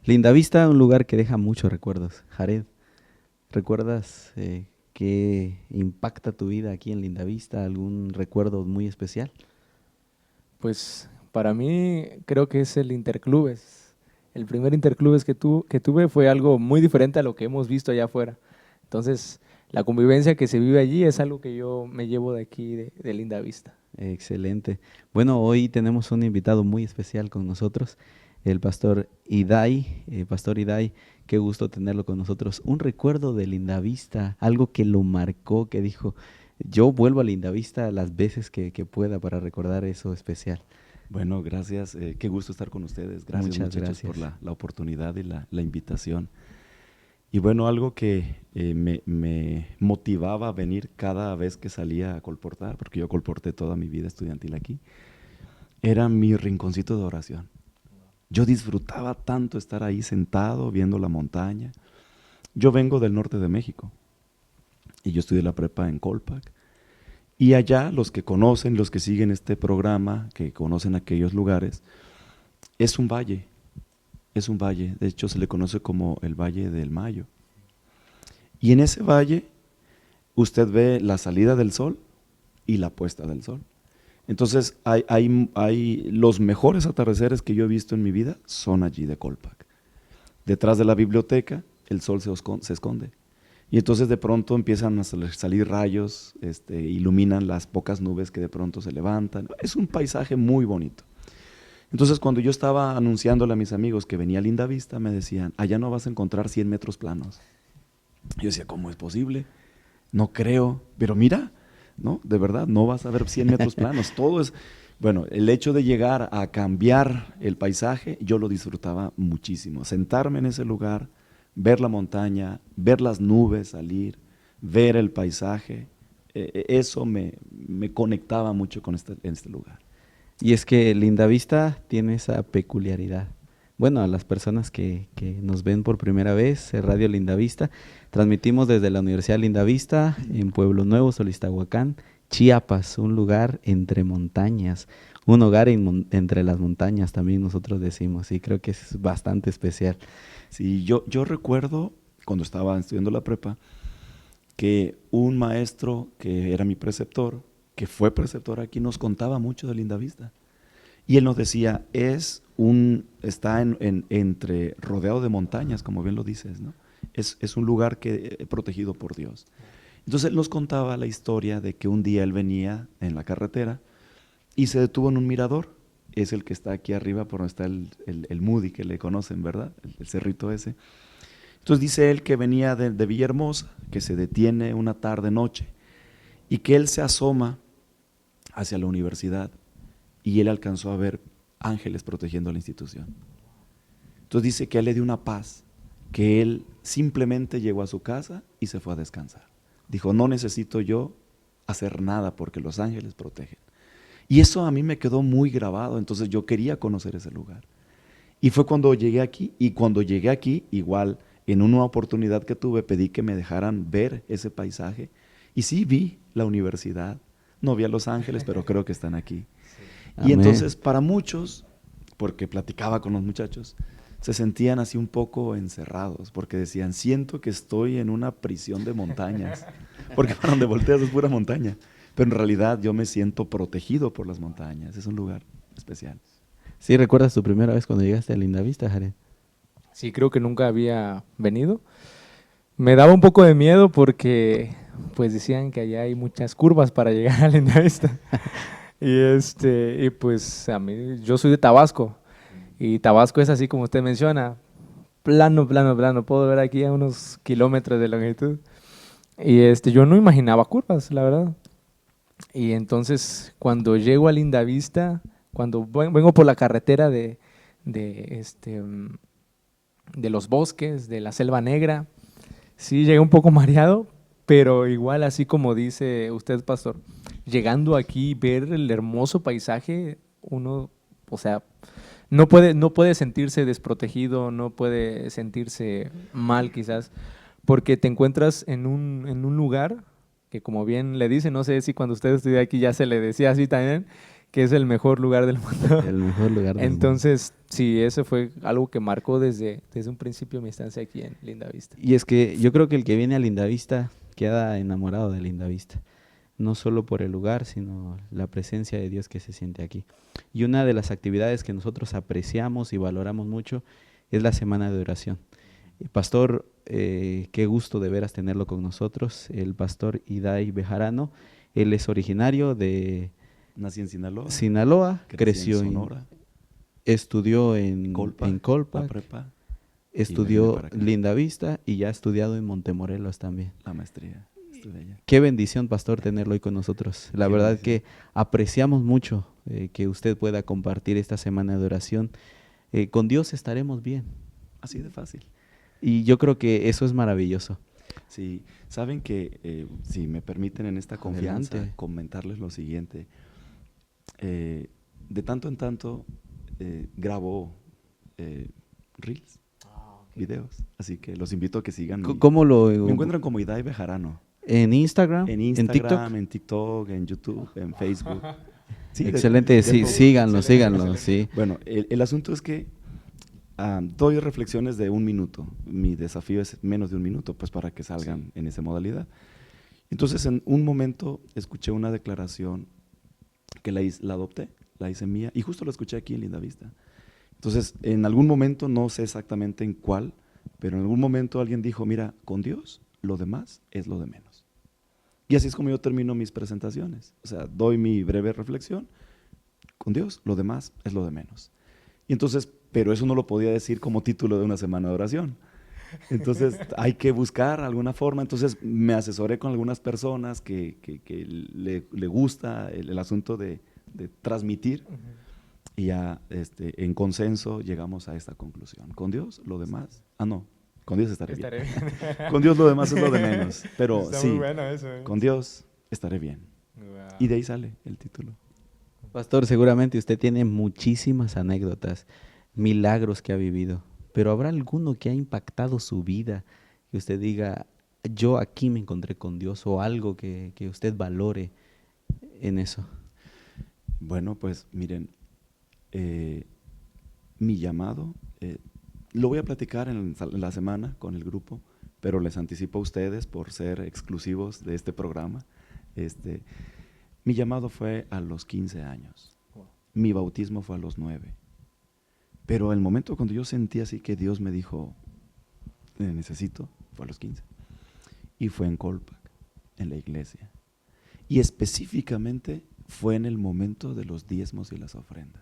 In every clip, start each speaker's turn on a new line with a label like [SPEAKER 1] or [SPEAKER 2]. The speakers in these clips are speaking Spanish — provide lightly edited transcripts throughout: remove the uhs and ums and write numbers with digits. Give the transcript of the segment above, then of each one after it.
[SPEAKER 1] Lindavista, un lugar que deja muchos recuerdos. Jared, ¿recuerdas qué impacta tu vida aquí en Lindavista? ¿Algún recuerdo muy especial?
[SPEAKER 2] Pues para mí creo que es el Interclubes. El primer Interclubes que tuve fue algo muy diferente a lo que hemos visto allá afuera. Entonces, la convivencia que se vive allí es algo que yo me llevo de aquí, de Linda Vista.
[SPEAKER 1] Excelente. Bueno, hoy tenemos un invitado muy especial con nosotros, el pastor Iday. Pastor Iday, qué gusto tenerlo con nosotros. Un recuerdo de Lindavista, algo que lo marcó, que dijo, yo vuelvo a Lindavista las veces que pueda para recordar eso especial.
[SPEAKER 3] Bueno, gracias. Qué gusto estar con ustedes. Gracias,
[SPEAKER 1] Muchas
[SPEAKER 3] muchachos, por
[SPEAKER 1] gracias.
[SPEAKER 3] la oportunidad y la invitación. Y bueno, algo que me motivaba a venir cada vez que salía a colportar, porque yo colporté toda mi vida estudiantil aquí, era mi rinconcito de oración. Yo disfrutaba tanto estar ahí sentado viendo la montaña. Yo vengo del norte de México y yo estudié la prepa en Colpac. Y allá los que conocen, los que siguen este programa, que conocen aquellos lugares, es un valle, es un valle. De hecho se le conoce como el Valle del Mayo. Y en ese valle usted ve la salida del sol y la puesta del sol. Entonces hay los mejores atardeceres que yo he visto en mi vida son allí de Colpac. Detrás de la biblioteca el sol se esconde. Y entonces de pronto empiezan a salir rayos, iluminan las pocas nubes que de pronto se levantan. Es un paisaje muy bonito. Entonces cuando yo estaba anunciándole a mis amigos que venía a Linda Vista, me decían, allá no vas a encontrar 100 metros planos. Yo decía, ¿cómo es posible? No creo, pero mira, ¿no? De verdad, no vas a ver 100 metros planos. Todo es, bueno, el hecho de llegar a cambiar el paisaje, yo lo disfrutaba muchísimo. Sentarme en ese lugar, ver la montaña, ver las nubes salir, ver el paisaje, eso me conectaba mucho con este lugar.
[SPEAKER 1] Y es que Lindavista tiene esa peculiaridad. Bueno, a las personas que nos ven por primera vez, Radio Lindavista, transmitimos desde la Universidad Lindavista en Pueblo Nuevo, Solistahuacán, Chiapas, un lugar entre montañas, un hogar entre las montañas, también nosotros decimos, y creo que es bastante especial.
[SPEAKER 3] Sí, yo recuerdo cuando estaba estudiando la prepa que un maestro que era mi preceptor, que fue preceptor aquí, nos contaba mucho de Lindavista. Y él nos decía, está entre rodeado de montañas, como bien lo dices, ¿no? Es un lugar protegido por Dios. Entonces él nos contaba la historia de que un día él venía en la carretera y se detuvo en un mirador. Es el que está aquí arriba, por donde está el Moody, que le conocen, ¿verdad? El cerrito ese. Entonces dice él que venía de Villahermosa, que se detiene una tarde noche y que él se asoma hacia la universidad y él alcanzó a ver ángeles protegiendo la institución. Entonces dice que a él le dio una paz, que él simplemente llegó a su casa y se fue a descansar. Dijo, no necesito yo hacer nada porque los ángeles protegen. Y eso a mí me quedó muy grabado, entonces yo quería conocer ese lugar. Y fue cuando llegué aquí, y cuando llegué aquí, igual, en una oportunidad que tuve, pedí que me dejaran ver ese paisaje, y sí vi la universidad. No vi a Los Ángeles, pero creo que están aquí. Y
[SPEAKER 1] Amén.
[SPEAKER 3] entonces para muchos, porque platicaba con los muchachos, se sentían así un poco encerrados, porque decían, siento que estoy en una prisión de montañas, porque para donde volteas es pura montaña, pero en realidad yo me siento protegido por las montañas, es un lugar especial.
[SPEAKER 1] ¿Sí recuerdas tu primera vez cuando llegaste a Lindavista, Jared?
[SPEAKER 2] Sí, creo que nunca había venido. Me daba un poco de miedo porque pues decían que allá hay muchas curvas para llegar a Linda Vista. Y pues a mí, yo soy de Tabasco y Tabasco es así como usted menciona, plano, plano, plano. Puedo ver aquí a unos kilómetros de longitud. Yo no imaginaba curvas, la verdad. Y entonces cuando llego a Lindavista, cuando vengo por la carretera de, este, mm, de los bosques, de la Selva Negra, sí llegué un poco mareado, pero igual así como dice usted, pastor, llegando aquí, ver el hermoso paisaje, uno, o sea, no puede sentirse desprotegido, no puede sentirse mal quizás, porque te encuentras en un lugar que como bien le dice, no sé si cuando usted estudia aquí ya se le decía así también, que es el mejor lugar del mundo.
[SPEAKER 1] El mejor lugar del mundo.
[SPEAKER 2] Entonces, sí, ese fue algo que marcó desde un principio mi estancia aquí en Lindavista.
[SPEAKER 1] Y es que yo creo que el que viene a Lindavista queda enamorado de Lindavista. No solo por el lugar, sino la presencia de Dios que se siente aquí. Y una de las actividades que nosotros apreciamos y valoramos mucho es la semana de oración. Pastor, qué gusto de veras tenerlo con nosotros, el pastor Iday Bejarano. Él es originario de
[SPEAKER 3] Nací en Sinaloa.
[SPEAKER 1] Sinaloa,
[SPEAKER 3] crecí
[SPEAKER 1] creció
[SPEAKER 3] en Sonora.
[SPEAKER 1] estudió en
[SPEAKER 3] Colpac, la
[SPEAKER 1] Colpac,
[SPEAKER 3] prepa. Y me vine
[SPEAKER 1] estudió
[SPEAKER 3] para acá.
[SPEAKER 1] Lindavista y ya ha estudiado en Montemorelos también.
[SPEAKER 3] La maestría. Estudié allá.
[SPEAKER 1] Qué bendición, pastor, tenerlo hoy con nosotros. La
[SPEAKER 3] Qué
[SPEAKER 1] verdad
[SPEAKER 3] bendición.
[SPEAKER 1] que apreciamos mucho que usted pueda compartir esta semana de oración. Con Dios estaremos bien.
[SPEAKER 3] Así de fácil.
[SPEAKER 1] Y yo creo que eso es maravilloso.
[SPEAKER 3] Sí, saben que, si me permiten en esta confianza,
[SPEAKER 1] Adelante.
[SPEAKER 3] comentarles lo siguiente. De tanto en tanto grabo reels, videos, así que los invito a que sigan.
[SPEAKER 1] ¿Cómo lo
[SPEAKER 3] Me encuentran como Iday Bejarano.
[SPEAKER 1] en Instagram,
[SPEAKER 3] En
[SPEAKER 1] en TikTok?
[SPEAKER 3] Instagram, en TikTok, en YouTube, en Facebook. Sí,
[SPEAKER 1] Excelente, sí,
[SPEAKER 3] todo.
[SPEAKER 1] síganlo,
[SPEAKER 2] Excelente,
[SPEAKER 1] síganlo, sí.
[SPEAKER 3] Bueno, el asunto es que doy reflexiones de 1 minuto. Mi desafío es menos de 1 minuto, pues para que salgan en esa modalidad. Entonces, en un momento escuché una declaración que la adopté, la hice mía, y justo la escuché aquí en Lindavista. Entonces, en algún momento, no sé exactamente en cuál, pero en algún momento alguien dijo, mira, con Dios lo demás es lo de menos. Y así es como yo termino mis presentaciones. O sea, doy mi breve reflexión, con Dios lo demás es lo de menos. Y entonces, pero eso no lo podía decir como título de una semana de oración. Entonces hay que buscar alguna forma. Entonces me asesoré con algunas personas que le gusta el asunto de transmitir, y ya en consenso llegamos a esta conclusión. Con Dios lo demás, con Dios estaré bien. Con Dios lo demás es lo de menos, pero
[SPEAKER 2] Está
[SPEAKER 3] sí,
[SPEAKER 2] muy bueno eso,
[SPEAKER 3] con Dios estaré bien.
[SPEAKER 2] Wow.
[SPEAKER 3] Y de ahí sale el título.
[SPEAKER 1] Pastor, seguramente usted tiene muchísimas anécdotas, milagros que ha vivido, pero ¿habrá alguno que ha impactado su vida? Que usted diga, yo aquí me encontré con Dios, o algo que usted valore en eso.
[SPEAKER 3] Bueno, pues miren, mi llamado, lo voy a platicar en la semana con el grupo, pero les anticipo a ustedes por ser exclusivos de este programa. Mi llamado fue a los 15 años.
[SPEAKER 2] Wow.
[SPEAKER 3] Mi bautismo fue a los 9. Pero el momento cuando yo sentí así que Dios me dijo, necesito, fue a los 15. Y fue en Colpac, en la iglesia. Y específicamente fue en el momento de los diezmos y las ofrendas.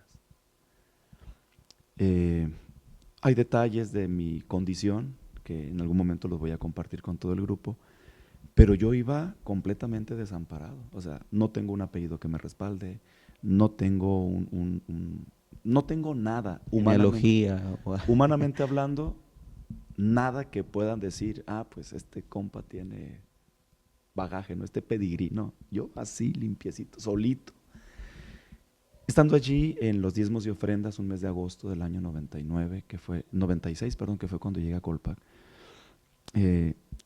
[SPEAKER 3] Hay detalles de mi condición que en algún momento los voy a compartir con todo el grupo, pero yo iba completamente desamparado. O sea, no tengo un apellido que me respalde, no tengo no tengo nada
[SPEAKER 1] Genealogía.
[SPEAKER 3] humanamente hablando, nada que puedan decir, pues este compa tiene bagaje, no, este pedigrí, no. Yo así limpiecito, solito. Estando allí en los diezmos y ofrendas, un mes de agosto del año 96, que fue cuando llegué a Colpac,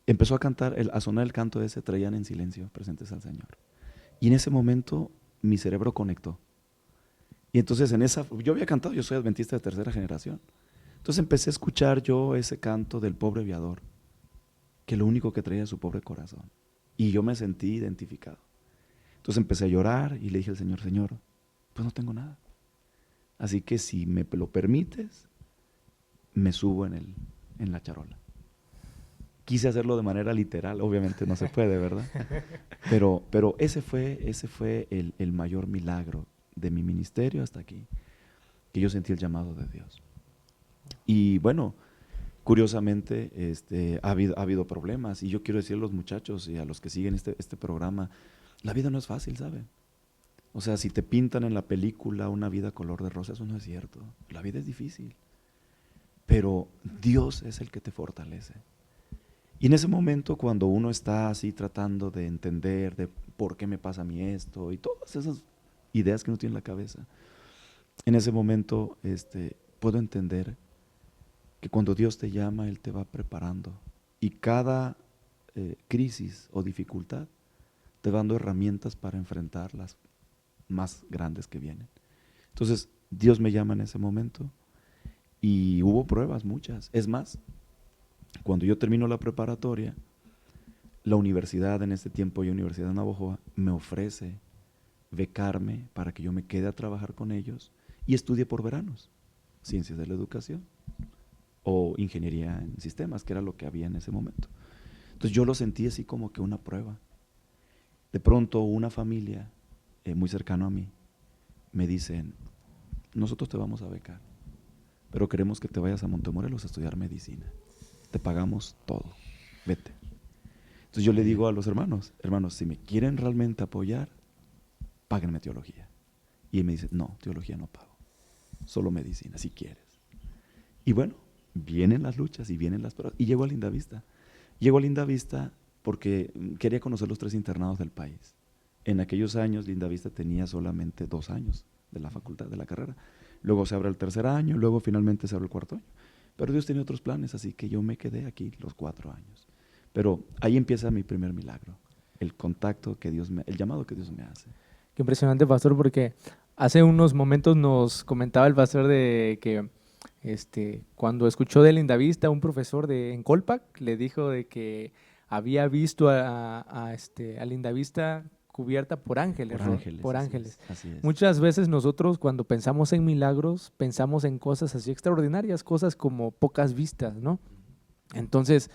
[SPEAKER 3] empezó a sonar el canto ese, traían en silencio, presentes al Señor. Y en ese momento mi cerebro conectó. Y entonces yo había cantado, yo soy adventista de 3ª generación. Entonces empecé a escuchar yo ese canto del pobre aviador, que lo único que traía es su pobre corazón. Y yo me sentí identificado. Entonces empecé a llorar y le dije al Señor, Señor, pues no tengo nada. Así que si me lo permites, me subo en la charola. Quise hacerlo de manera literal, obviamente no se puede, ¿verdad? Pero ese fue el mayor milagro de mi ministerio hasta aquí, que yo sentí el llamado de Dios. Y bueno, curiosamente ha habido problemas, y yo quiero decirle a los muchachos y a los que siguen este programa, la vida no es fácil, ¿saben? O sea, si te pintan en la película una vida color de rosa, eso no es cierto. La vida es difícil, pero Dios es el que te fortalece. Y en ese momento, cuando uno está así tratando de entender de por qué me pasa a mí esto y todas esas ideas que uno tiene en la cabeza, en ese momento puedo entender que cuando Dios te llama, Él te va preparando, y cada crisis o dificultad te va dando herramientas para enfrentarlas más grandes que vienen. Entonces, Dios me llama en ese momento y hubo pruebas muchas. Es más, cuando yo termino la preparatoria, la universidad, en ese tiempo yo Universidad de Navojoa, me ofrece becarme para que yo me quede a trabajar con ellos y estudie por veranos, ciencias de la educación o ingeniería en sistemas, que era lo que había en ese momento. Entonces yo lo sentí así como que una prueba. De pronto una familia muy cercana a mí me dicen, nosotros te vamos a becar, pero queremos que te vayas a Montemorelos a estudiar medicina. Te pagamos todo, vete. Entonces yo le digo a los hermanos, si me quieren realmente apoyar, páguenme teología. Y él me dice, no, teología no pago, solo medicina, si quieres. Y bueno, vienen las luchas y vienen las pruebas. Y llego a Lindavista. Llego a Lindavista porque quería conocer los 3 internados del país. En aquellos años Lindavista tenía solamente 2 años de la facultad, de la carrera. Luego se abre el 3er año, luego finalmente se abre el 4º año. Pero Dios tenía otros planes, así que yo me quedé aquí los 4 años. Pero ahí empieza mi primer milagro, el contacto que Dios el llamado que Dios me hace.
[SPEAKER 2] Qué impresionante, pastor, porque hace unos momentos nos comentaba el pastor de que cuando escuchó de Lindavista, un profesor en Colpac le dijo de que había visto a Lindavista cubierta por ángeles. Por ángeles.
[SPEAKER 3] Así es.
[SPEAKER 2] Muchas veces nosotros cuando pensamos en milagros, pensamos en cosas así extraordinarias, cosas como pocas vistas, ¿no? Entonces,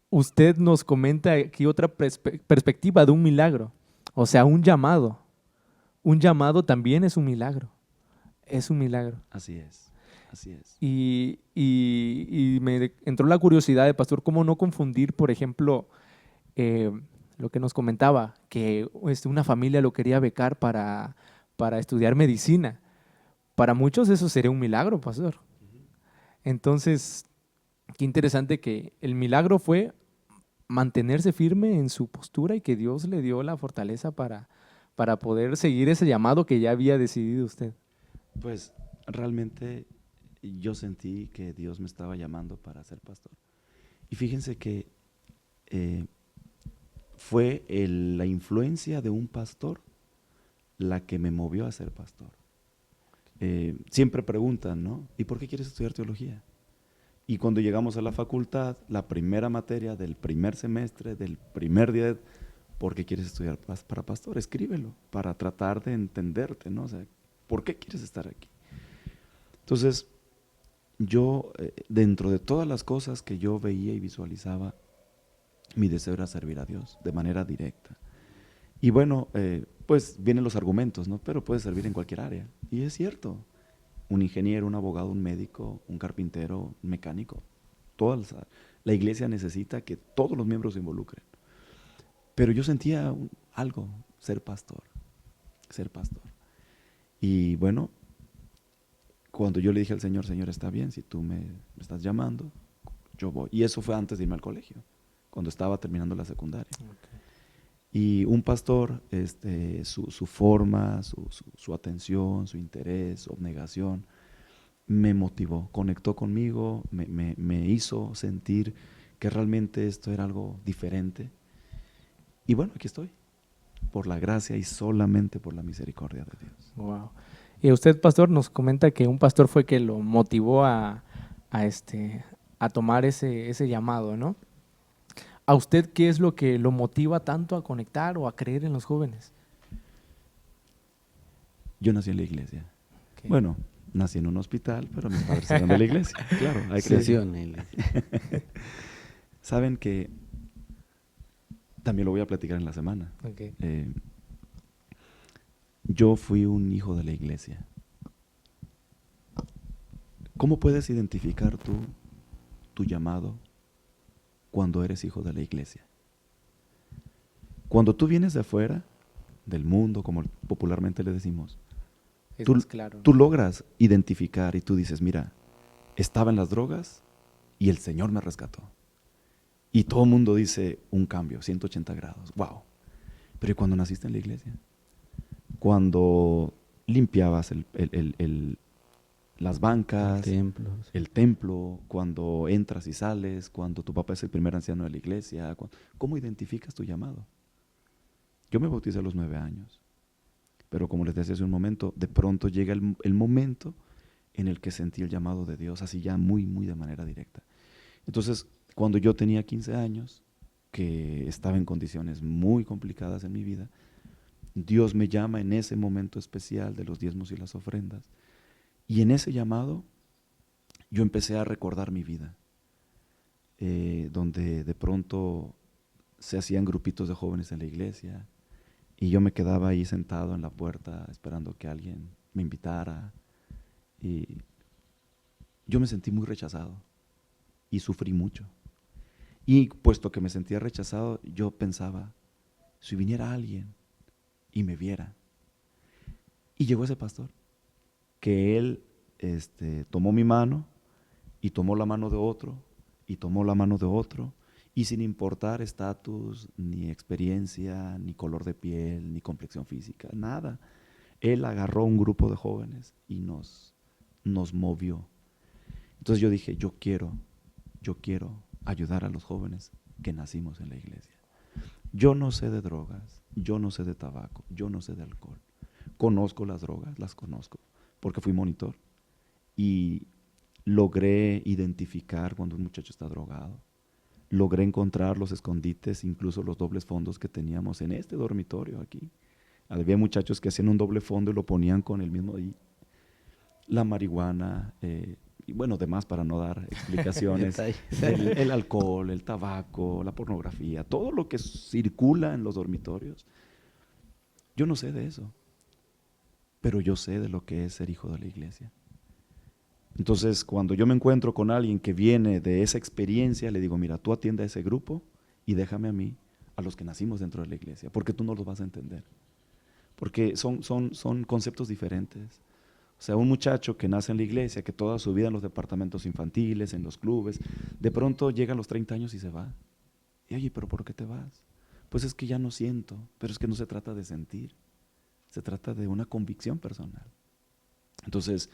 [SPEAKER 2] usted nos comenta aquí otra perspectiva de un milagro, o sea, un llamado. Un llamado también es un milagro, es un milagro.
[SPEAKER 3] Así es, así es.
[SPEAKER 2] Y me entró la curiosidad de pastor, ¿cómo no confundir, por ejemplo, lo que nos comentaba, que una familia lo quería becar para estudiar medicina? Para muchos eso sería un milagro, pastor. Entonces, qué interesante que el milagro fue mantenerse firme en su postura y que Dios le dio la fortaleza para poder seguir ese llamado que ya había decidido usted.
[SPEAKER 3] Pues realmente yo sentí que Dios me estaba llamando para ser pastor. Y fíjense que fue la influencia de un pastor la que me movió a ser pastor. Siempre preguntan, ¿no? ¿Y por qué quieres estudiar teología? Y cuando llegamos a la facultad, la primera materia del primer semestre, del primer día, ¿por qué quieres estudiar para pastor? Escríbelo, para tratar de entenderte, ¿no? O sea, ¿por qué quieres estar aquí? Entonces, yo, dentro de todas las cosas que yo veía y visualizaba, mi deseo era servir a Dios de manera directa. Y bueno, pues vienen los argumentos, ¿no? Pero puedes servir en cualquier área. Y es cierto. Un ingeniero, un abogado, un médico, un carpintero, un mecánico. La iglesia necesita que todos los miembros se involucren. Pero yo sentía algo, ser pastor. Y bueno, cuando yo le dije al Señor, Señor, está bien, si tú me estás llamando, yo voy. Y eso fue antes de irme al colegio, cuando estaba terminando la secundaria. Okay. Y un pastor, su forma, su atención, su interés, su abnegación, me motivó, conectó conmigo, me hizo sentir que realmente esto era algo diferente. Y bueno, aquí estoy, por la gracia y solamente por la misericordia de Dios.
[SPEAKER 2] Wow. Y usted, pastor, nos comenta que un pastor fue que lo motivó a tomar ese llamado, ¿no? ¿A usted qué es lo que lo motiva tanto a conectar o a creer en los jóvenes?
[SPEAKER 3] Yo nací en la iglesia. Okay. Bueno, nací en un hospital, pero mis padres eran de la iglesia. Claro, hay que
[SPEAKER 1] nació en la iglesia.
[SPEAKER 3] Saben que también lo voy a platicar en la semana.
[SPEAKER 2] Okay.
[SPEAKER 3] Yo fui un hijo de la iglesia. ¿Cómo puedes identificar tú tu llamado cuando eres hijo de la iglesia? Cuando tú vienes de afuera, del mundo, como popularmente le decimos, tú logras identificar y tú dices, mira, estaba en las drogas y el Señor me rescató. Y todo el mundo dice un cambio, 180 grados, wow. Pero ¿y cuando naciste en la iglesia? Cuando limpiabas las bancas, el templo, cuando entras y sales, cuando tu papá es el primer anciano de la iglesia, ¿cómo identificas tu llamado? Yo me bauticé a los 9 años pero como les decía hace un momento, de pronto llega el momento en el que sentí el llamado de Dios, así ya muy, muy de manera directa. Entonces, cuando yo tenía 15 años, que estaba en condiciones muy complicadas en mi vida, Dios me llama en ese momento especial de los diezmos y las ofrendas. Y en ese llamado yo empecé a recordar mi vida, donde de pronto se hacían grupitos de jóvenes en la iglesia y yo me quedaba ahí sentado en la puerta esperando que alguien me invitara. Y yo me sentí muy rechazado y sufrí mucho. Y puesto que me sentía rechazado, yo pensaba, si viniera alguien y me viera. Y llegó ese pastor, que él tomó mi mano y tomó la mano de otro y tomó la mano de otro, y sin importar estatus, ni experiencia, ni color de piel, ni complexión física, nada. Él agarró un grupo de jóvenes y nos movió. Entonces yo dije, yo quiero ayudar a los jóvenes que nacimos en la iglesia. Yo no sé de drogas, yo no sé de tabaco, yo no sé de alcohol. Conozco las drogas, las conozco, porque fui monitor y logré identificar cuando un muchacho está drogado. Logré encontrar los escondites, incluso los dobles fondos que teníamos en este dormitorio aquí. Había muchachos que hacían un doble fondo y lo ponían con el mismo ahí. La marihuana, y bueno, demás para no dar explicaciones, el alcohol, el tabaco, la pornografía, todo lo que circula en los dormitorios. Yo no sé de eso, pero yo sé de lo que es ser hijo de la iglesia. Entonces, cuando yo me encuentro con alguien que viene de esa experiencia, le digo, mira, tú atiende a ese grupo y déjame a mí, a los que nacimos dentro de la iglesia, porque tú no los vas a entender. Porque son conceptos diferentes. O sea, un muchacho que nace en la iglesia, que toda su vida en los departamentos infantiles, en los clubes, de pronto llega a los 30 años y se va. Y oye, ¿pero por qué te vas? Pues es que ya no siento, pero es que no se trata de sentir, se trata de una convicción personal. Entonces,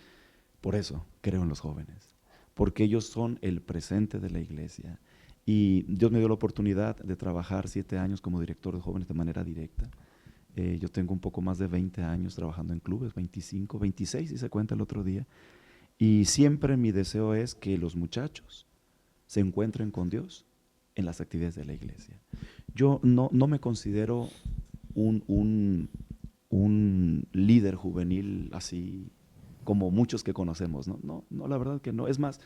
[SPEAKER 3] por eso creo en los jóvenes, porque ellos son el presente de la iglesia. Y Dios me dio la oportunidad de trabajar 7 años como director de jóvenes de manera directa. Yo tengo un poco más de 20 años trabajando en clubes, 25, 26 si se cuenta el otro día. Y siempre mi deseo es que los muchachos se encuentren con Dios en las actividades de la iglesia. Yo no me considero un líder juvenil así como muchos que conocemos, ¿no? No, la verdad que no. Es más,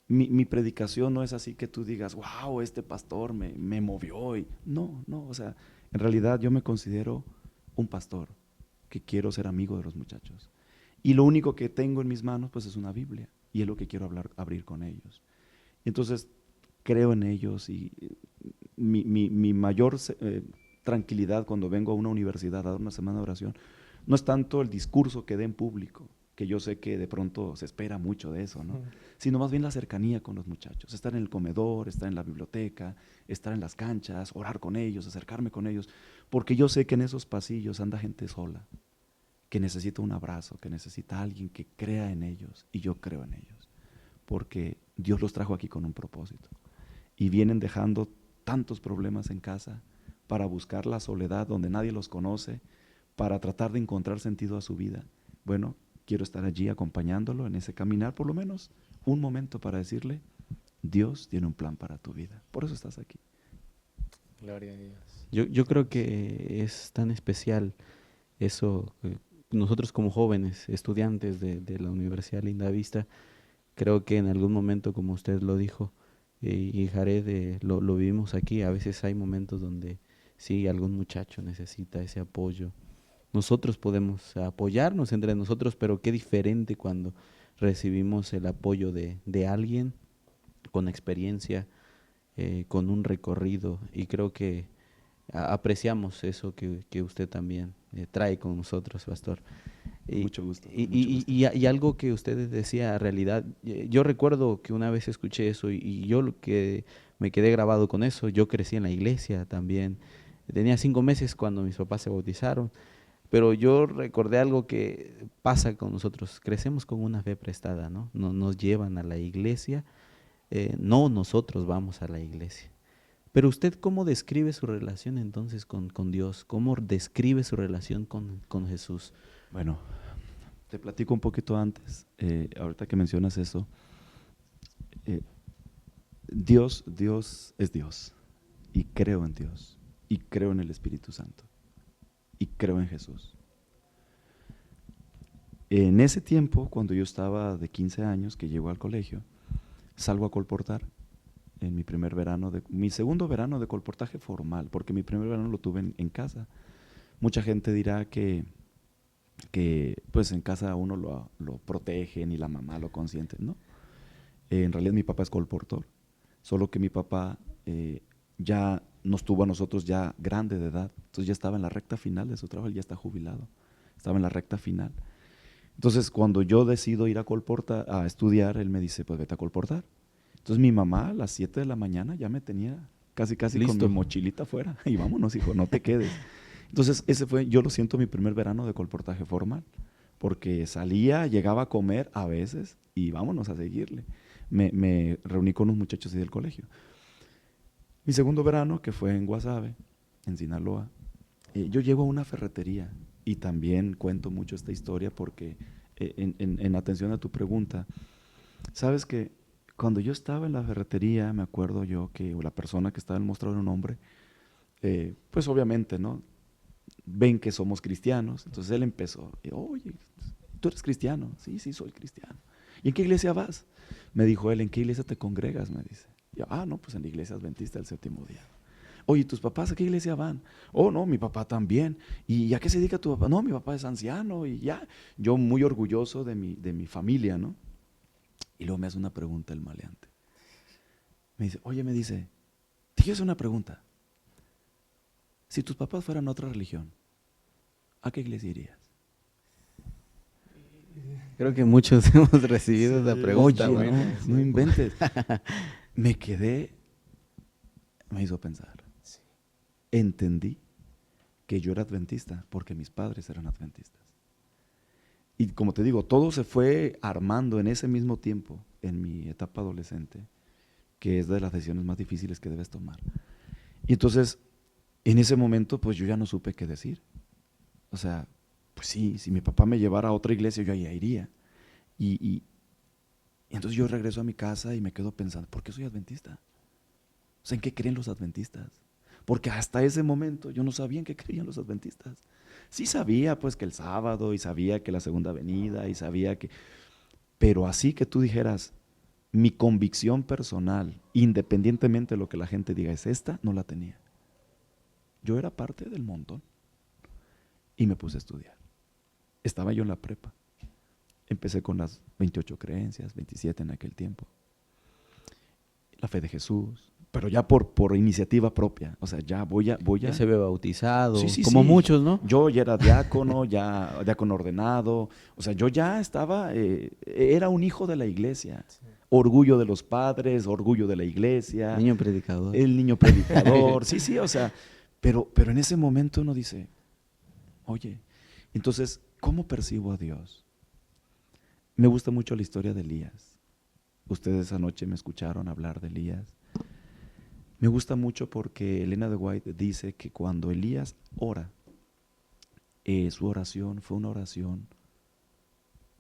[SPEAKER 3] mi predicación no es así que tú digas, wow, este pastor me movió. No, o sea, en realidad yo me considero un pastor que quiero ser amigo de los muchachos. Y lo único que tengo en mis manos pues es una Biblia y es lo que quiero abrir con ellos. Entonces creo en ellos y mi mayor tranquilidad cuando vengo a una universidad a dar una semana de oración no es tanto el discurso que dé en público, que yo sé que de pronto se espera mucho de eso, ¿no? Sino más bien la cercanía con los muchachos, estar en el comedor, estar en la biblioteca, estar en las canchas, orar con ellos, acercarme con ellos, porque yo sé que en esos pasillos anda gente sola, que necesita un abrazo, que necesita alguien que crea en ellos, y yo creo en ellos, porque Dios los trajo aquí con un propósito, y vienen dejando tantos problemas en casa para buscar la soledad donde nadie los conoce, para tratar de encontrar sentido a su vida. Bueno, quiero estar allí acompañándolo en ese caminar, por lo menos un momento para decirle, Dios tiene un plan para tu vida. Por eso estás aquí.
[SPEAKER 2] Gloria a Dios.
[SPEAKER 1] Yo creo que es tan especial eso. Nosotros como jóvenes, estudiantes de la Universidad Lindavista, creo que en algún momento, como usted lo dijo, y Jared, lo vivimos aquí, a veces hay momentos donde sí, algún muchacho necesita ese apoyo. Nosotros podemos apoyarnos entre nosotros, pero qué diferente cuando recibimos el apoyo de alguien con experiencia, con un recorrido, y creo que apreciamos eso que usted también trae con nosotros, pastor.
[SPEAKER 3] Mucho gusto.
[SPEAKER 1] Y algo que usted decía, realidad, yo recuerdo que una vez escuché eso y yo lo que me quedé grabado con eso. Yo crecí en la iglesia también, tenía 5 meses cuando mis papás se bautizaron, pero yo recordé algo que pasa con nosotros, crecemos con una fe prestada, ¿no? Nos llevan a la iglesia, no nosotros vamos a la iglesia. Pero usted, ¿cómo describe su relación entonces con Dios? ¿Cómo describe su relación con Jesús?
[SPEAKER 3] Bueno, te platico un poquito antes, ahorita que mencionas eso. Dios es Dios, y creo en Dios, y creo en el Espíritu Santo, y creo en Jesús. En ese tiempo, cuando yo estaba de 15 años, que llego al colegio, salgo a colportar en mi segundo verano de colportaje formal, porque mi primer verano lo tuve en casa. Mucha gente dirá que pues en casa a uno lo protegen y la mamá lo consiente, ¿no? En realidad mi papá es colportor, solo que mi papá ya nos tuvo a nosotros ya grande de edad, entonces ya estaba en la recta final de su trabajo, él ya está jubilado, estaba en la recta final. Entonces cuando yo decido ir a estudiar, él me dice, pues vete a colportar. Entonces mi mamá a las 7 de la mañana ya me tenía casi con
[SPEAKER 1] Listo.
[SPEAKER 3] mi mochilita afuera, y vámonos hijo, no te quedes. Entonces ese fue, yo lo siento, mi primer verano de colportaje formal, porque salía, llegaba a comer a veces y vámonos a seguirle. Me reuní con unos muchachos ahí del colegio. Mi segundo verano, que fue en Guasave, en Sinaloa, yo llego a una ferretería y también cuento mucho esta historia porque en atención a tu pregunta, sabes que cuando yo estaba en la ferretería, me acuerdo yo que la persona que estaba en el mostrador era un hombre, pues obviamente, ¿no? Ven que somos cristianos, entonces él empezó, oye, ¿tú eres cristiano? Sí, sí, soy cristiano. ¿Y en qué iglesia vas? Me dijo él, ¿en qué iglesia te congregas? Me dice. Y yo, no, pues en la iglesia adventista del séptimo día. Oye, ¿tus papás a qué iglesia van? Oh, no, mi papá también. ¿Y a qué se dedica tu papá? No, mi papá es anciano y ya. Yo muy orgulloso de mi familia, ¿no? Y luego me hace una pregunta el maleante. Me dice, oye, te quiero hacer una pregunta. Si tus papás fueran otra religión, ¿a qué iglesia irías?
[SPEAKER 1] Creo que muchos hemos recibido esa pregunta.
[SPEAKER 3] Oye,
[SPEAKER 1] ¿no?
[SPEAKER 3] no inventes. Me quedé, me hizo pensar. Entendí que yo era adventista porque mis padres eran adventistas. Y como te digo, todo se fue armando en ese mismo tiempo, en mi etapa adolescente, que es de las decisiones más difíciles que debes tomar. Y entonces, en ese momento, pues yo ya no supe qué decir. O sea, pues sí, si mi papá me llevara a otra iglesia, yo allá iría. Y entonces yo regreso a mi casa y me quedo pensando, ¿por qué soy adventista? O sea, ¿en qué creen los adventistas? Porque hasta ese momento yo no sabía en qué creían los adventistas. Sí sabía pues que el sábado y sabía que la segunda venida y sabía que… Pero así que tú dijeras, mi convicción personal, independientemente de lo que la gente diga, es esta, no la tenía. Yo era parte del montón y me puse a estudiar. Estaba yo en la prepa. Empecé con las 28 creencias, 27 en aquel tiempo. La fe de Jesús, pero ya por iniciativa propia. O sea, ya
[SPEAKER 1] Ya se ve bautizado,
[SPEAKER 3] Sí, sí,
[SPEAKER 1] como
[SPEAKER 3] sí.
[SPEAKER 1] muchos, ¿no?
[SPEAKER 3] Yo ya era diácono, ya diácono ordenado. O sea, yo ya estaba, era un hijo de la iglesia. Sí. Orgullo de los padres, orgullo de la iglesia.
[SPEAKER 1] Niño predicador.
[SPEAKER 3] El niño predicador. Sí, sí, o sea, pero en ese momento uno dice, oye, entonces, ¿cómo percibo a Dios? Me gusta mucho la historia de Elías. Ustedes anoche me escucharon hablar de Elías. Me gusta mucho porque Elena de White dice que cuando Elías ora, su oración fue una oración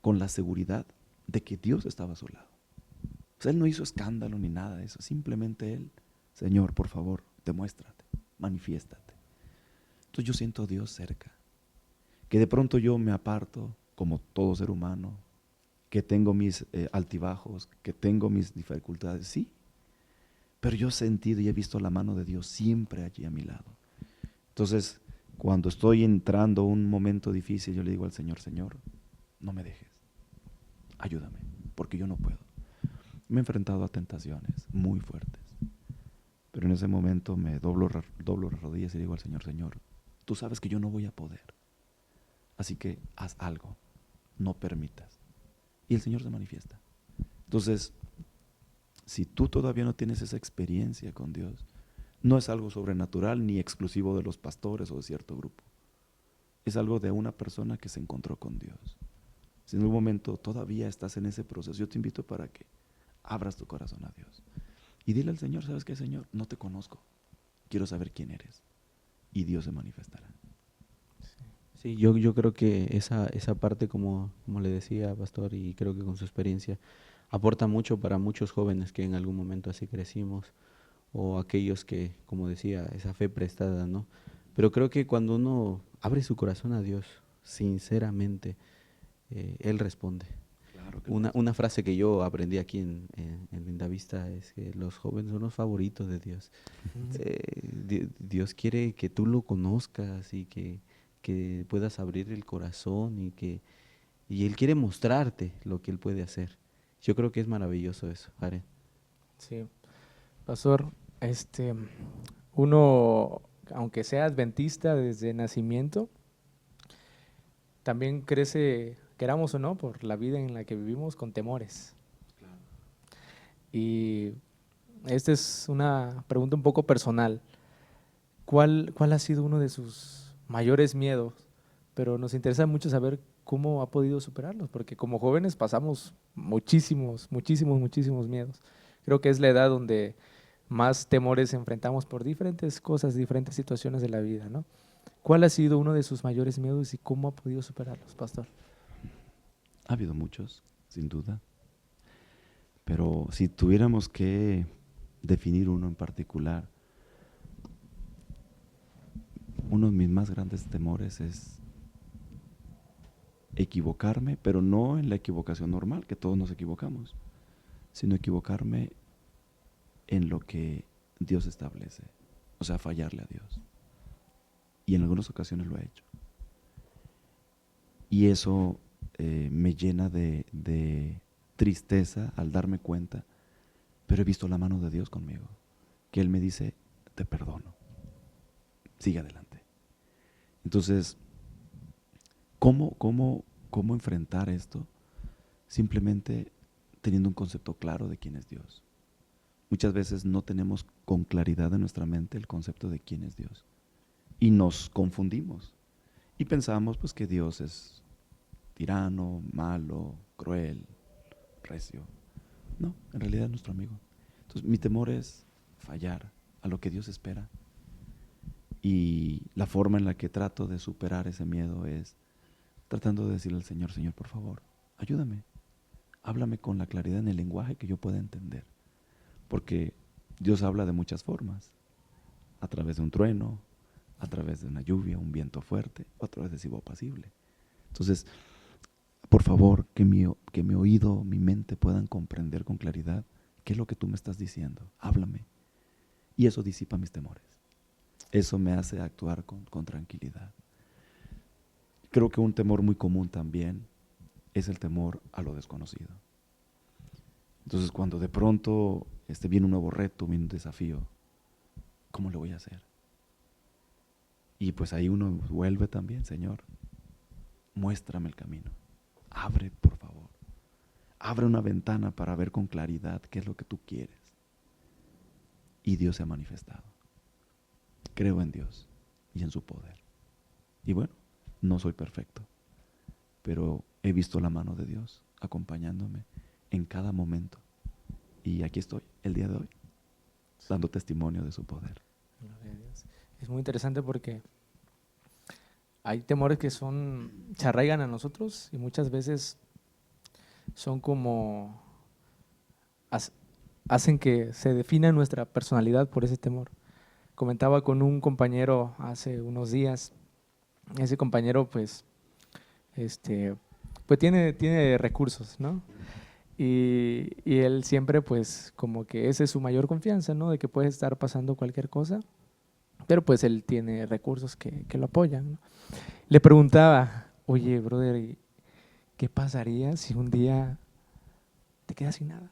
[SPEAKER 3] con la seguridad de que Dios estaba a su lado. O sea, él no hizo escándalo ni nada de eso, simplemente él, Señor, por favor, demuéstrate, manifiéstate. Entonces yo siento a Dios cerca, que de pronto yo me aparto como todo ser humano, que tengo mis altibajos, que tengo mis dificultades, sí, pero yo he sentido y he visto la mano de Dios siempre allí a mi lado. Entonces, cuando estoy entrando un momento difícil, yo le digo al Señor, Señor, no me dejes, ayúdame, porque yo no puedo. Me he enfrentado a tentaciones muy fuertes, pero en ese momento me doblo las rodillas y digo al Señor, Señor, tú sabes que yo no voy a poder, así que haz algo, no permitas. Y el Señor se manifiesta. Entonces, si tú todavía no tienes esa experiencia con Dios, no es algo sobrenatural ni exclusivo de los pastores o de cierto grupo. Es algo de una persona que se encontró con Dios. Si en algún momento todavía estás en ese proceso, yo te invito para que abras tu corazón a Dios. Y dile al Señor, ¿sabes qué, Señor? No te conozco, quiero saber quién eres. Y Dios se manifestará.
[SPEAKER 1] Sí, yo creo que esa parte, como le decía, Pastor, y creo que con su experiencia, aporta mucho para muchos jóvenes que en algún momento así crecimos, o aquellos que, como decía, esa fe prestada, ¿no? Pero creo que cuando uno abre su corazón a Dios, sinceramente, Él responde.
[SPEAKER 3] Claro que
[SPEAKER 1] Una frase que yo aprendí aquí en Lindavista es que los jóvenes son los favoritos de Dios. Dios quiere que tú lo conozcas y que puedas abrir el corazón y Él quiere mostrarte lo que Él puede hacer. Yo creo que es maravilloso eso, Jaren.
[SPEAKER 2] Sí, Pastor, uno, aunque sea adventista desde nacimiento, también crece, queramos o no, por la vida en la que vivimos con temores. Y esta es una pregunta un poco personal. ¿Cuál ha sido uno de sus mayores miedos? Pero nos interesa mucho saber cómo ha podido superarlos, porque como jóvenes pasamos muchísimos miedos. Creo que es la edad donde más temores enfrentamos por diferentes cosas, diferentes situaciones de la vida, ¿no? ¿Cuál ha sido uno de sus mayores miedos y cómo ha podido superarlos, Pastor?
[SPEAKER 3] Ha habido muchos, sin duda. Pero si tuviéramos que definir uno en particular, uno de mis más grandes temores es equivocarme, pero no en la equivocación normal, que todos nos equivocamos, sino equivocarme en lo que Dios establece, o sea, fallarle a Dios. Y en algunas ocasiones lo he hecho. Y eso me llena de tristeza al darme cuenta, pero he visto la mano de Dios conmigo, que Él me dice, te perdono, sigue adelante. Entonces, ¿cómo enfrentar esto? Simplemente teniendo un concepto claro de quién es Dios. Muchas veces no tenemos con claridad en nuestra mente el concepto de quién es Dios. Y nos confundimos. Y pensamos pues que Dios es tirano, malo, cruel, recio. No, en realidad es nuestro amigo. Entonces mi temor es fallar a lo que Dios espera. Y la forma en la que trato de superar ese miedo es tratando de decirle al Señor, Señor, por favor, ayúdame. Háblame con la claridad en el lenguaje que yo pueda entender. Porque Dios habla de muchas formas. A través de un trueno, a través de una lluvia, un viento fuerte, o a través de silbo apacible. Entonces, por favor, que mi oído, mi mente puedan comprender con claridad qué es lo que tú me estás diciendo. Háblame. Y eso disipa mis temores. Eso me hace actuar con tranquilidad. Creo que un temor muy común también es el temor a lo desconocido. Entonces, cuando de pronto viene un nuevo reto, viene un desafío, ¿cómo lo voy a hacer? Y pues ahí uno vuelve también, Señor, muéstrame el camino. Abre, por favor. Abre una ventana para ver con claridad qué es lo que tú quieres. Y Dios se ha manifestado. Creo en Dios y en su poder. Y bueno, no soy perfecto, pero he visto la mano de Dios acompañándome en cada momento. Y aquí estoy, el día de hoy, dando testimonio de su poder.
[SPEAKER 2] Gloria a Dios. Es muy interesante porque hay temores que se arraigan a nosotros y muchas veces son como, hacen que se defina nuestra personalidad por ese temor. Comentaba con un compañero hace unos días, ese compañero pues tiene recursos, ¿no? Y él siempre pues como que esa es su mayor confianza, ¿no? De que puede estar pasando cualquier cosa, pero pues él tiene recursos que lo apoyan, ¿no? Le preguntaba, oye, brother, ¿qué pasaría si un día te quedas sin nada?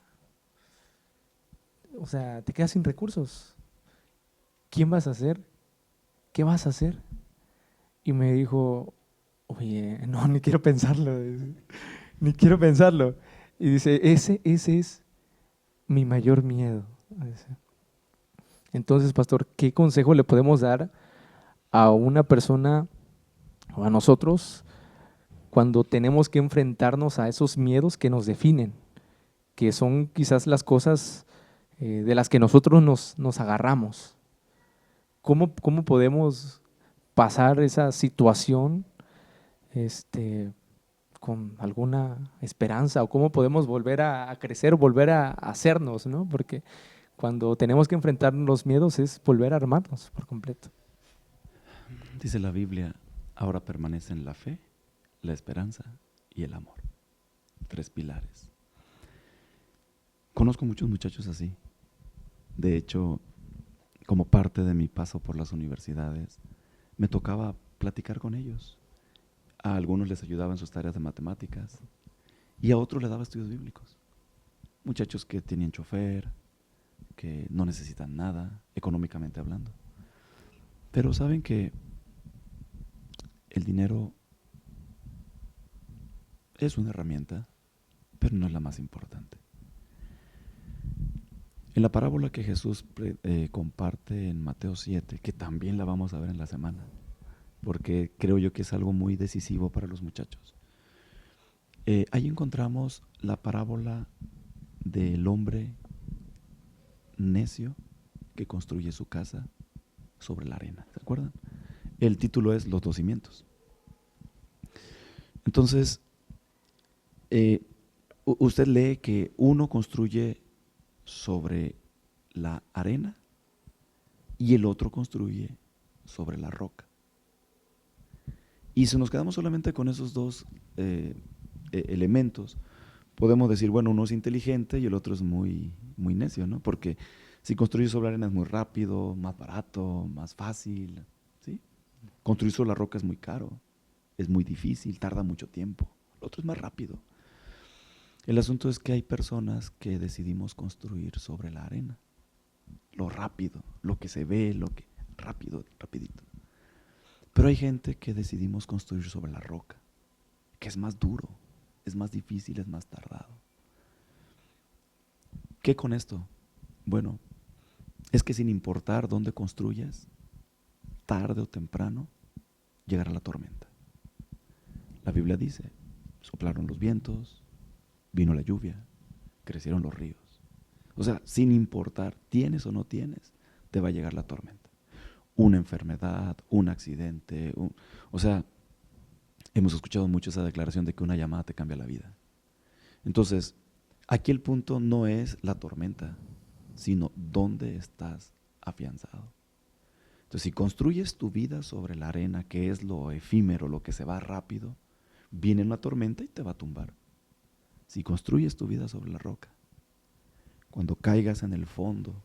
[SPEAKER 2] O sea, te quedas sin recursos. ¿Quién vas a ser? ¿Qué vas a hacer? Y me dijo, oye, no, ni quiero pensarlo, ni quiero pensarlo. Y dice, ese es mi mayor miedo. Entonces, pastor, ¿qué consejo le podemos dar a una persona o a nosotros cuando tenemos que enfrentarnos a esos miedos que nos definen, que son quizás las cosas de las que nosotros nos agarramos? ¿cómo podemos pasar esa situación con alguna esperanza? ¿O cómo podemos volver a crecer, volver a hacernos, ¿no? Porque cuando tenemos que enfrentar los miedos es volver a armarnos por completo.
[SPEAKER 3] Dice la Biblia, ahora permanecen la fe, la esperanza y el amor. 3 pilares. Conozco muchos muchachos así. De hecho, como parte de mi paso por las universidades, me tocaba platicar con ellos. A algunos les ayudaba en sus tareas de matemáticas y a otros les daba estudios bíblicos. Muchachos que tenían chofer, que no necesitan nada, económicamente hablando. Pero saben que el dinero es una herramienta, pero no es la más importante. En la parábola que Jesús comparte en Mateo 7, que también la vamos a ver en la semana, porque creo yo que es algo muy decisivo para los muchachos. Ahí encontramos la parábola del hombre necio que construye su casa sobre la arena. ¿Se acuerdan? El título es Los 2 cimientos. Entonces, usted lee que uno construye sobre la arena y el otro construye sobre la roca. Y si nos quedamos solamente con esos dos elementos, podemos decir, bueno, uno es inteligente y el otro es muy, muy necio, ¿no? Porque si construir sobre arena es muy rápido, más barato, más fácil, ¿sí? Construir sobre la roca es muy caro, es muy difícil, tarda mucho tiempo. El otro es más rápido. El asunto es que hay personas que decidimos construir sobre la arena. Lo rápido, lo que se ve, lo que rápido, rapidito. Pero hay gente que decidimos construir sobre la roca, que es más duro, es más difícil, es más tardado. ¿Qué con esto? Bueno, es que sin importar dónde construyas, tarde o temprano llegará la tormenta. La Biblia dice, soplaron los vientos, vino la lluvia, crecieron los ríos. O sea, sin importar, tienes o no tienes, te va a llegar la tormenta. Una enfermedad, un accidente, o sea, hemos escuchado mucho esa declaración de que una llamada te cambia la vida. Entonces, aquí el punto no es la tormenta, sino dónde estás afianzado. Entonces, si construyes tu vida sobre la arena, que es lo efímero, lo que se va rápido, viene una tormenta y te va a tumbar. Si construyes tu vida sobre la roca, cuando caigas en el fondo,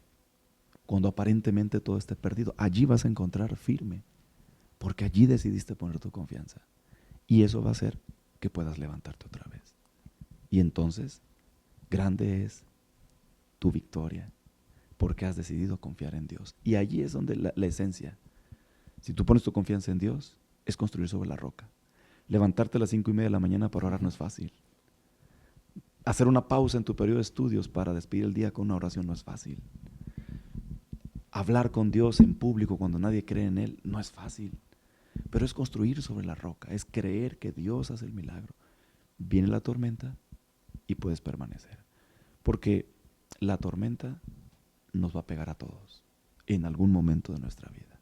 [SPEAKER 3] cuando aparentemente todo esté perdido, allí vas a encontrar firme, porque allí decidiste poner tu confianza. Y eso va a hacer que puedas levantarte otra vez. Y entonces, grande es tu victoria, porque has decidido confiar en Dios. Y allí es donde la esencia. Si tú pones tu confianza en Dios, es construir sobre la roca. Levantarte a las 5:30 de la mañana para orar no es fácil. Hacer una pausa en tu periodo de estudios para despedir el día con una oración no es fácil. Hablar con Dios en público cuando nadie cree en Él no es fácil. Pero es construir sobre la roca, es creer que Dios hace el milagro. Viene la tormenta y puedes permanecer. Porque la tormenta nos va a pegar a todos en algún momento de nuestra vida.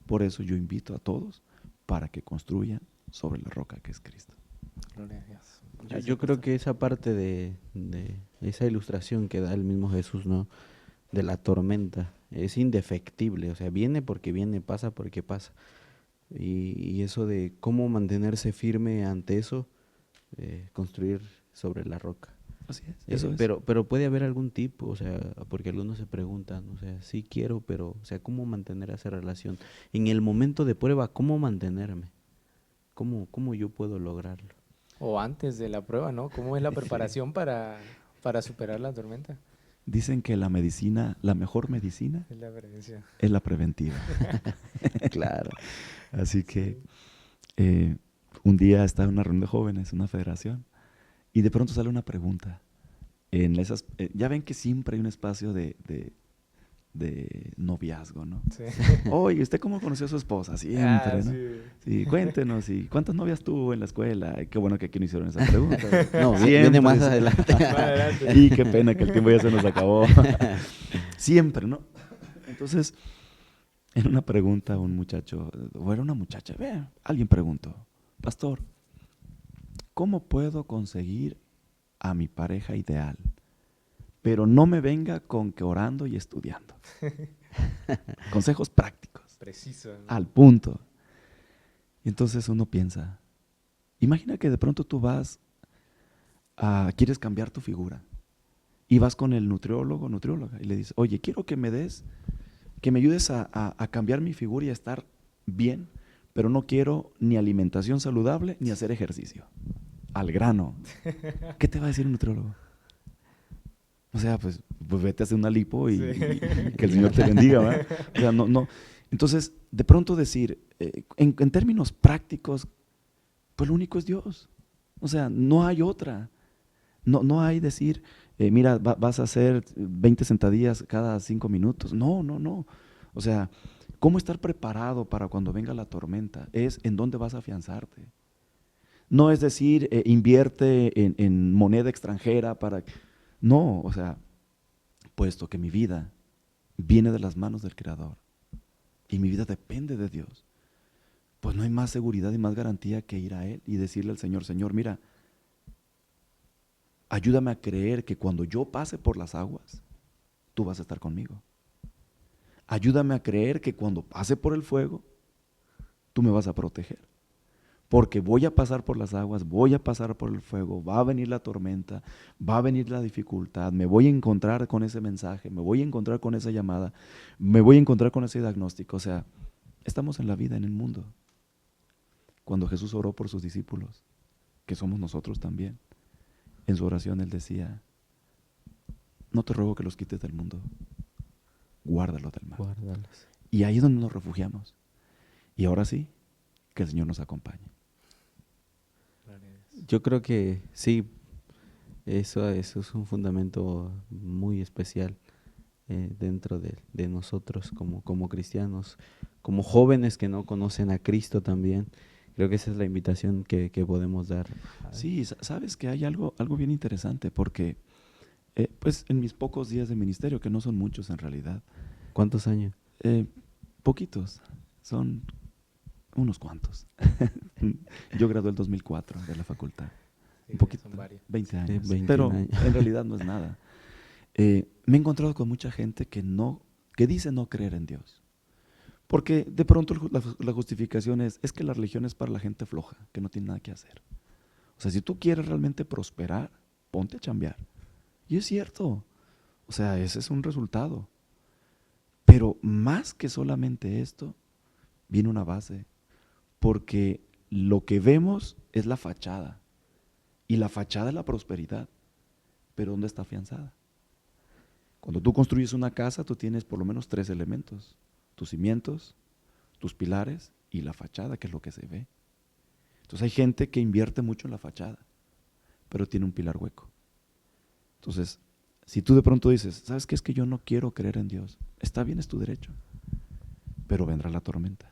[SPEAKER 3] Por eso yo invito a todos para que construyan sobre la roca que es Cristo.
[SPEAKER 2] Gloria a Dios.
[SPEAKER 1] Yo creo que esa parte de esa ilustración que da el mismo Jesús, ¿no? De la tormenta, es indefectible, o sea, viene porque viene, pasa porque pasa. Y eso de cómo mantenerse firme ante eso, construir sobre la roca.
[SPEAKER 3] Así es, eso es.
[SPEAKER 1] Pero puede haber algún tipo, o sea, porque algunos se preguntan, o sea, sí quiero, pero, o sea, ¿cómo mantener esa relación? En el momento de prueba, ¿cómo mantenerme? ¿Cómo yo puedo lograrlo?
[SPEAKER 2] O antes de la prueba, ¿no? ¿Cómo es la preparación para superar la tormenta?
[SPEAKER 3] Dicen que la medicina, la mejor medicina
[SPEAKER 2] Es la prevención.
[SPEAKER 3] es la preventiva.
[SPEAKER 1] Claro.
[SPEAKER 3] Así que un día estaba en una reunión de jóvenes, una federación, y de pronto sale una pregunta. En esas, ya ven que siempre hay un espacio de noviazgo, ¿no?
[SPEAKER 2] Sí.
[SPEAKER 3] Oye, ¿usted cómo conoció a su esposa? Siempre, ¿no?
[SPEAKER 2] Sí.
[SPEAKER 3] Sí, cuéntenos, ¿y cuántas novias tuvo en la escuela? Ay, qué bueno que aquí no hicieron esa pregunta.
[SPEAKER 1] No,
[SPEAKER 3] Siempre,
[SPEAKER 1] viene más
[SPEAKER 3] sí.
[SPEAKER 1] adelante.
[SPEAKER 2] Más adelante.
[SPEAKER 3] Y qué pena que el tiempo ya se nos acabó. Siempre, ¿no? Entonces, En una pregunta un muchacho, o era una muchacha, alguien preguntó, pastor, ¿cómo puedo conseguir a mi pareja ideal? Pero no me venga con que orando y estudiando. Consejos prácticos,
[SPEAKER 2] Preciso, ¿no?
[SPEAKER 3] al punto. Y entonces uno piensa, imagina que de pronto tú quieres cambiar tu figura y vas con el nutriólogo, nutrióloga y le dices, oye, quiero que me ayudes a cambiar mi figura y a estar bien, pero no quiero ni alimentación saludable ni hacer ejercicio. Al grano. ¿Qué te va a decir un nutriólogo? O sea, pues vete a hacer una lipo y,
[SPEAKER 2] Sí.
[SPEAKER 3] y que el Señor te bendiga, ¿verdad? O sea, no. Entonces, de pronto decir, en términos prácticos, pues lo único es Dios. O sea, no hay otra. No hay decir, mira, vas a hacer 20 sentadillas cada 5 minutos. No. O sea, ¿cómo estar preparado para cuando venga la tormenta? Es en dónde vas a afianzarte. No es decir, invierte en moneda extranjera para... No, o sea, puesto que mi vida viene de las manos del Creador y mi vida depende de Dios, pues no hay más seguridad y más garantía que ir a Él y decirle al Señor, Señor, mira, ayúdame a creer que cuando yo pase por las aguas, tú vas a estar conmigo. Ayúdame a creer que cuando pase por el fuego, tú me vas a proteger. Porque voy a pasar por las aguas, voy a pasar por el fuego, va a venir la tormenta, va a venir la dificultad, me voy a encontrar con ese mensaje, me voy a encontrar con esa llamada, me voy a encontrar con ese diagnóstico. O sea, estamos en la vida, en el mundo. Cuando Jesús oró por sus discípulos, que somos nosotros también, en su oración Él decía, no te ruego que los quites del mundo, guárdalos del mal.
[SPEAKER 1] Guárdalos.
[SPEAKER 3] Y ahí es donde nos refugiamos. Y ahora sí, que el Señor nos acompañe.
[SPEAKER 1] Yo creo que sí, eso es un fundamento muy especial dentro de nosotros como cristianos, como jóvenes que no conocen a Cristo también. Creo que esa es la invitación que podemos dar.
[SPEAKER 3] Sí, sabes que hay algo bien interesante, porque pues en mis pocos días de ministerio, que no son muchos en realidad,
[SPEAKER 1] ¿Cuántos años?
[SPEAKER 3] poquitos, son unos cuantos. Yo gradué el 2004 de la facultad.
[SPEAKER 2] Sí,
[SPEAKER 3] Un poquito,
[SPEAKER 2] son varios.
[SPEAKER 3] 20 años,
[SPEAKER 1] 21
[SPEAKER 3] pero
[SPEAKER 1] años.
[SPEAKER 3] en realidad no es nada. Me he encontrado con mucha gente que dice no creer en Dios. Porque de pronto la justificación es que la religión es para la gente floja, que no tiene nada que hacer. O sea, si tú quieres realmente prosperar, ponte a chambear. Y es cierto. O sea, ese es un resultado. Pero más que solamente esto, viene una base. Porque lo que vemos es la fachada. Y la fachada es la prosperidad. Pero ¿dónde está afianzada? Cuando tú construyes una casa, tú tienes por lo menos 3 elementos. Tus cimientos, tus pilares y la fachada, que es lo que se ve. Entonces hay gente que invierte mucho en la fachada, pero tiene un pilar hueco. Entonces, si tú de pronto dices, ¿sabes qué? Es que yo no quiero creer en Dios. Está bien, es tu derecho, pero vendrá la tormenta.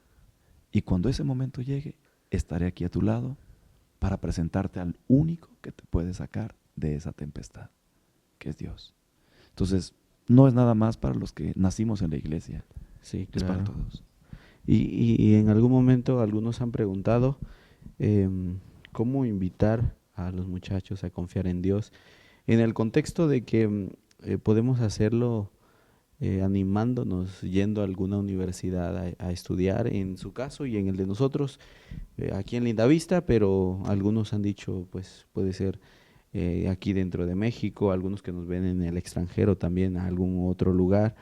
[SPEAKER 3] Y cuando ese momento llegue, estaré aquí a tu lado para presentarte al único que te puede sacar de esa tempestad, que es Dios. Entonces, no es nada más para los que nacimos en la iglesia,
[SPEAKER 1] Sí,
[SPEAKER 3] es para
[SPEAKER 1] claro.
[SPEAKER 3] todos.
[SPEAKER 1] Y en algún momento algunos han preguntado cómo invitar a los muchachos a confiar en Dios, en el contexto de que podemos hacerlo animándonos, yendo a alguna universidad a estudiar, en su caso y en el de nosotros, aquí en Lindavista, pero algunos han dicho, pues puede ser aquí dentro de México, algunos que nos ven en el extranjero también, a algún otro lugar,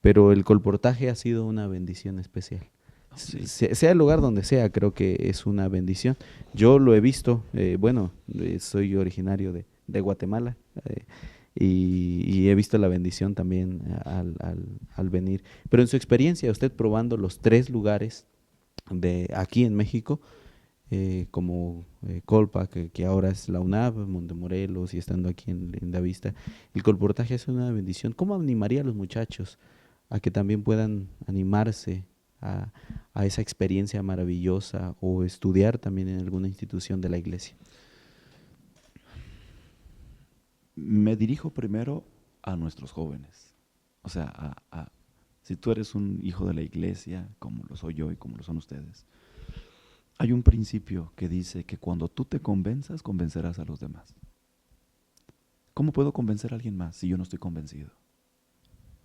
[SPEAKER 1] pero el colportaje ha sido una bendición especial.
[SPEAKER 3] Sí.
[SPEAKER 1] Sea el lugar donde sea, creo que es una bendición. Yo lo he visto, soy originario de Guatemala y he visto la bendición también al venir. Pero en su experiencia, usted probando los 3 lugares de aquí en México, como Colpa, que ahora es la UNAV, Montemorelos y estando aquí en Lindavista, el colportaje es una bendición. ¿Cómo animaría a los muchachos a que también puedan animarse a, a esa experiencia maravillosa o estudiar también en alguna institución de la iglesia?
[SPEAKER 3] Me dirijo primero a nuestros jóvenes, o sea, si tú eres un hijo de la iglesia, como lo soy yo y como lo son ustedes, hay un principio que dice que cuando tú te convenzas, convencerás a los demás. ¿Cómo puedo convencer a alguien más si yo no estoy convencido?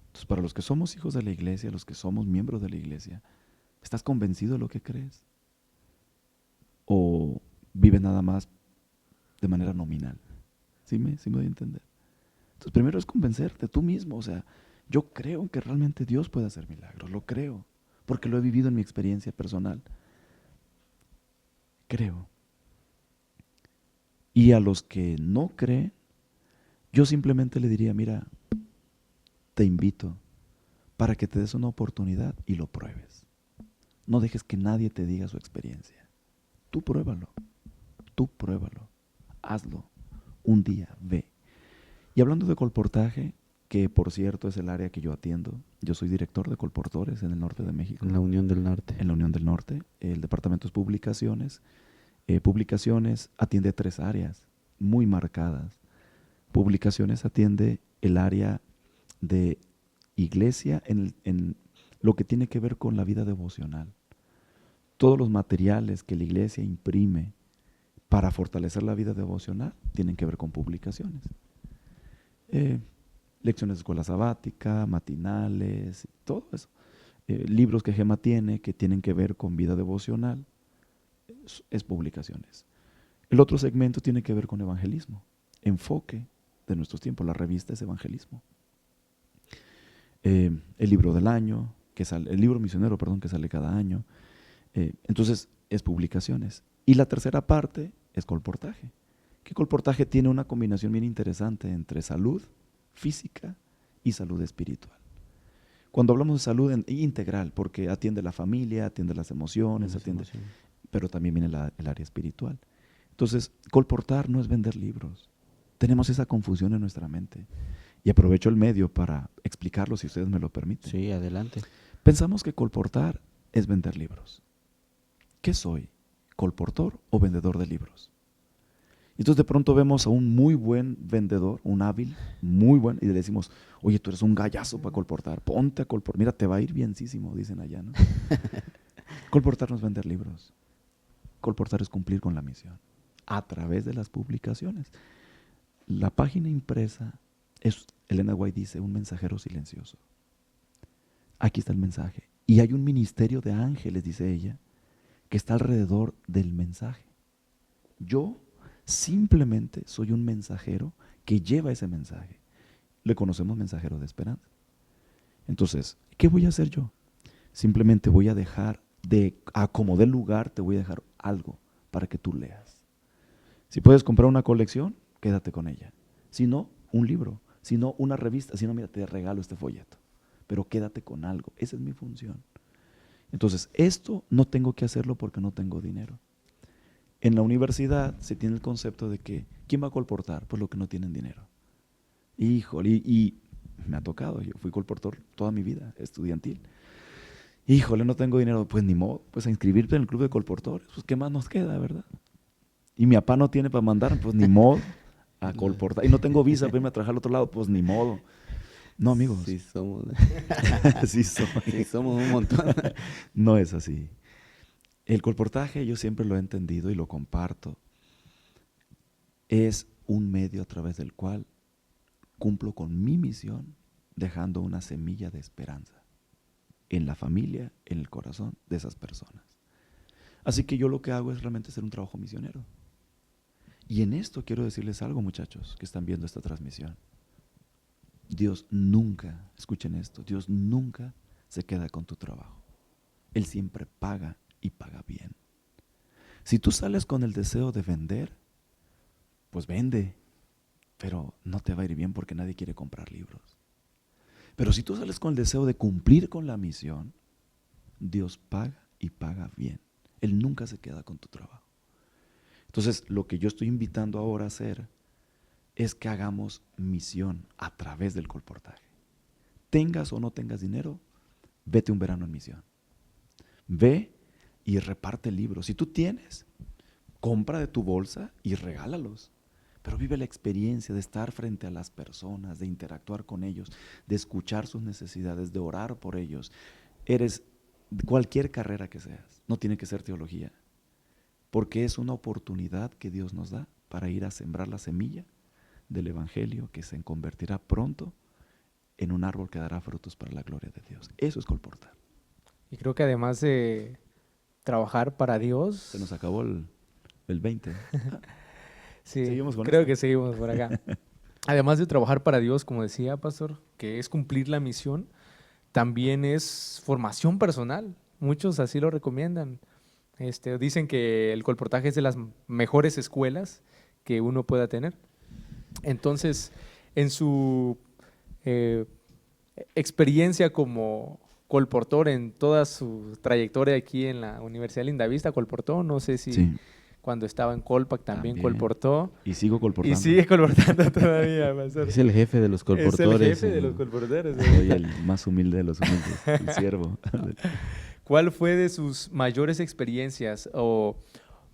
[SPEAKER 3] Entonces, para los que somos hijos de la iglesia, los que somos miembros de la iglesia, ¿estás convencido de lo que crees? ¿O vives nada más de manera nominal? ¿Sí me doy a entender? Entonces, primero es convencerte tú mismo. O sea, yo creo que realmente Dios puede hacer milagros. Lo creo, porque lo he vivido en mi experiencia personal. Creo. Y a los que no creen, yo simplemente le diría, mira, te invito para que te des una oportunidad y lo pruebes. No dejes que nadie te diga su experiencia. Tú pruébalo, hazlo. Un día, ve. Y hablando de colportaje, que por cierto es el área que yo atiendo, yo soy director de colportores en el norte de México.
[SPEAKER 1] En la Unión del Norte.
[SPEAKER 3] En la Unión del Norte. El departamento es publicaciones. Publicaciones atiende 3 áreas muy marcadas. Publicaciones atiende el área de iglesia en lo que tiene que ver con la vida devocional. Todos los materiales que la iglesia imprime para fortalecer la vida devocional tienen que ver con publicaciones. Lecciones de escuela sabática, matinales, todo eso. Libros que Gema tiene que tienen que ver con vida devocional, es publicaciones. El otro segmento tiene que ver con evangelismo, enfoque de nuestros tiempos. La revista es evangelismo. El libro del año, el libro misionero, perdón, que sale cada año. Entonces, es publicaciones. Y la tercera parte es colportaje. Que colportaje tiene una combinación bien interesante entre salud física y salud espiritual. Cuando hablamos de salud integral, porque atiende la familia, atiende las emociones, pero también viene el área espiritual. Entonces, colportar no es vender libros. Tenemos esa confusión en nuestra mente. Y aprovecho el medio para explicarlo, si ustedes me lo permiten.
[SPEAKER 1] Sí, adelante.
[SPEAKER 3] Pensamos que colportar es vender libros. ¿Qué soy? ¿Colportor o vendedor de libros? Entonces de pronto vemos a un muy buen vendedor, un hábil, muy buen, y le decimos, oye, tú eres un gallazo para colportar, ponte a colportar, mira, te va a ir bienísimo, dicen allá, ¿no? Colportar no es vender libros. Colportar es cumplir con la misión a través de las publicaciones. La página impresa es, Elena White dice, un mensajero silencioso. Aquí está el mensaje. Y hay un ministerio de ángeles, dice ella, que está alrededor del mensaje. Yo simplemente soy un mensajero que lleva ese mensaje. Le conocemos mensajero de esperanza. Entonces, ¿qué voy a hacer yo? Simplemente voy a dejar a como dé lugar, te voy a dejar algo para que tú leas. Si puedes comprar una colección, quédate con ella. Si no, un libro. Si no, una revista. Si no, mira, te regalo este folleto. Pero quédate con algo. Esa es mi función. Entonces, esto no tengo que hacerlo porque no tengo dinero. En la universidad se tiene el concepto de que, ¿quién va a colportar? Pues los que no tienen dinero. Híjole, y me ha tocado, yo fui colportor toda mi vida, estudiantil. Híjole, no tengo dinero, pues ni modo, pues a inscribirte en el club de colportores, pues ¿qué más nos queda, verdad? Y mi papá no tiene para mandar, pues ni modo, a colportar. Y no tengo visa para irme a trabajar al otro lado, pues ni modo. No, amigos.
[SPEAKER 1] Sí somos.
[SPEAKER 3] Sí soy.
[SPEAKER 1] Sí somos un montón.
[SPEAKER 3] No es así. El colportaje, yo siempre lo he entendido y lo comparto, es un medio a través del cual cumplo con mi misión, dejando una semilla de esperanza en la familia, en el corazón de esas personas. Así que yo lo que hago es realmente hacer un trabajo misionero. Y en esto quiero decirles algo, muchachos, que están viendo esta transmisión. Dios nunca, escuchen esto, Dios nunca se queda con tu trabajo. Él siempre paga y paga bien. Si tú sales con el deseo de vender, pues vende, pero no te va a ir bien porque nadie quiere comprar libros. Pero si tú sales con el deseo de cumplir con la misión, Dios paga y paga bien. Él nunca se queda con tu trabajo. Entonces, lo que yo estoy invitando ahora a hacer es que hagamos misión a través del colportaje. Tengas o no tengas dinero, vete un verano en misión. Ve y reparte libros. Si tú tienes, compra de tu bolsa y regálalos. pero vive la experiencia de estar frente a las personas, de interactuar con ellos, de escuchar sus necesidades, de orar por ellos. Eres cualquier carrera que seas, no tiene que ser teología, porque es una oportunidad que Dios nos da para ir a sembrar la semilla del Evangelio que se convertirá pronto en un árbol que dará frutos para la gloria de Dios. Eso es colportar.
[SPEAKER 2] Y creo que además de trabajar para Dios,
[SPEAKER 3] Se nos acabó el 20.
[SPEAKER 2] sí,
[SPEAKER 3] Seguimos con
[SPEAKER 2] creo
[SPEAKER 3] esto.
[SPEAKER 2] que seguimos por acá. Además de trabajar para Dios, como decía, pastor, que es cumplir la misión, también es formación personal. Muchos así lo recomiendan. Dicen que el colportaje es de las mejores escuelas que uno pueda tener. Entonces, en su eh, experiencia como colportor, en toda su trayectoria aquí en la Universidad Lindavista, colportó, no sé si
[SPEAKER 3] Sí,
[SPEAKER 2] cuando estaba en Colpac también colportó,
[SPEAKER 3] y sigo
[SPEAKER 2] y
[SPEAKER 3] colportando.
[SPEAKER 2] sigue colportando todavía, pastor.
[SPEAKER 1] Es el jefe de los
[SPEAKER 2] Es el
[SPEAKER 1] colportores.
[SPEAKER 2] jefe de los colportores.
[SPEAKER 3] Soy el más humilde de los humildes, el siervo.
[SPEAKER 2] ¿Cuál fue de sus mayores experiencias o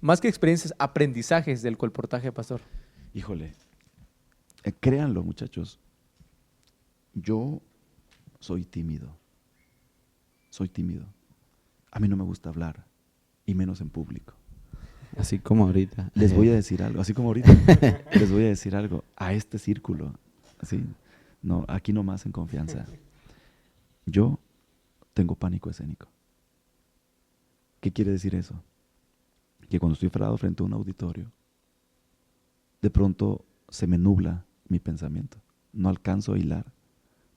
[SPEAKER 2] más que experiencias, aprendizajes del colportaje, pastor?
[SPEAKER 3] Híjole, créanlo, muchachos, yo soy tímido. Soy tímido. A mí no me gusta hablar, y menos en público.
[SPEAKER 1] Así como ahorita.
[SPEAKER 3] Les voy a decir algo, así como ahorita, les voy a decir algo a este círculo, así, no, aquí nomás en confianza. Yo tengo pánico escénico. ¿Qué quiere decir eso? Que cuando estoy parado frente a un auditorio, de pronto se me nubla mi pensamiento. No alcanzo a hilar,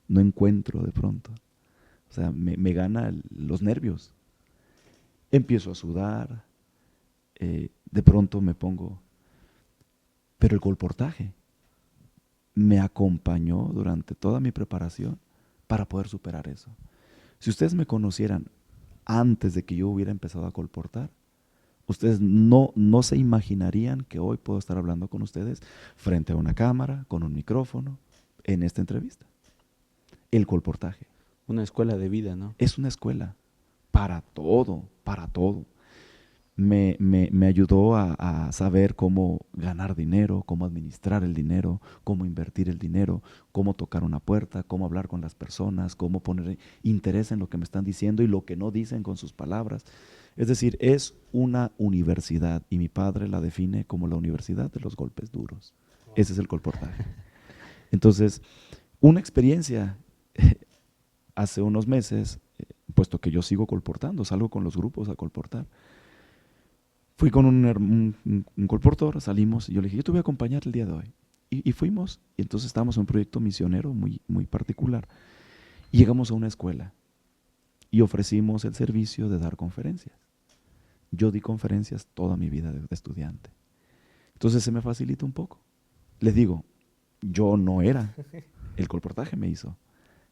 [SPEAKER 3] no encuentro de pronto. O sea, me gana los nervios. Empiezo a sudar, de pronto me pongo... Pero el colportaje me acompañó durante toda mi preparación para poder superar eso. Si ustedes me conocieran antes de que yo hubiera empezado a colportar, ustedes no se imaginarían que hoy puedo estar hablando con ustedes frente a una cámara, con un micrófono, en esta entrevista. El colportaje
[SPEAKER 1] Una escuela de vida, ¿no?
[SPEAKER 3] es una escuela para todo, para todo. Me ayudó a saber cómo ganar dinero, cómo administrar el dinero, cómo invertir el dinero, cómo tocar una puerta, cómo hablar con las personas, cómo poner interés en lo que me están diciendo y lo que no dicen con sus palabras. Es decir, es una universidad y mi padre la define como la universidad de los golpes duros. Ese es el colportaje. Entonces, una experiencia hace unos meses, puesto que yo sigo colportando, salgo con los grupos a colportar. Fui con un colportor, salimos y yo le dije, yo te voy a acompañar el día de hoy. Y fuimos, y entonces estábamos en un proyecto misionero muy particular. Y llegamos a una escuela y ofrecimos el servicio de dar conferencias. Yo di conferencias toda mi vida de estudiante. Entonces se me facilita un poco. Les digo, yo no era, el colportaje me hizo.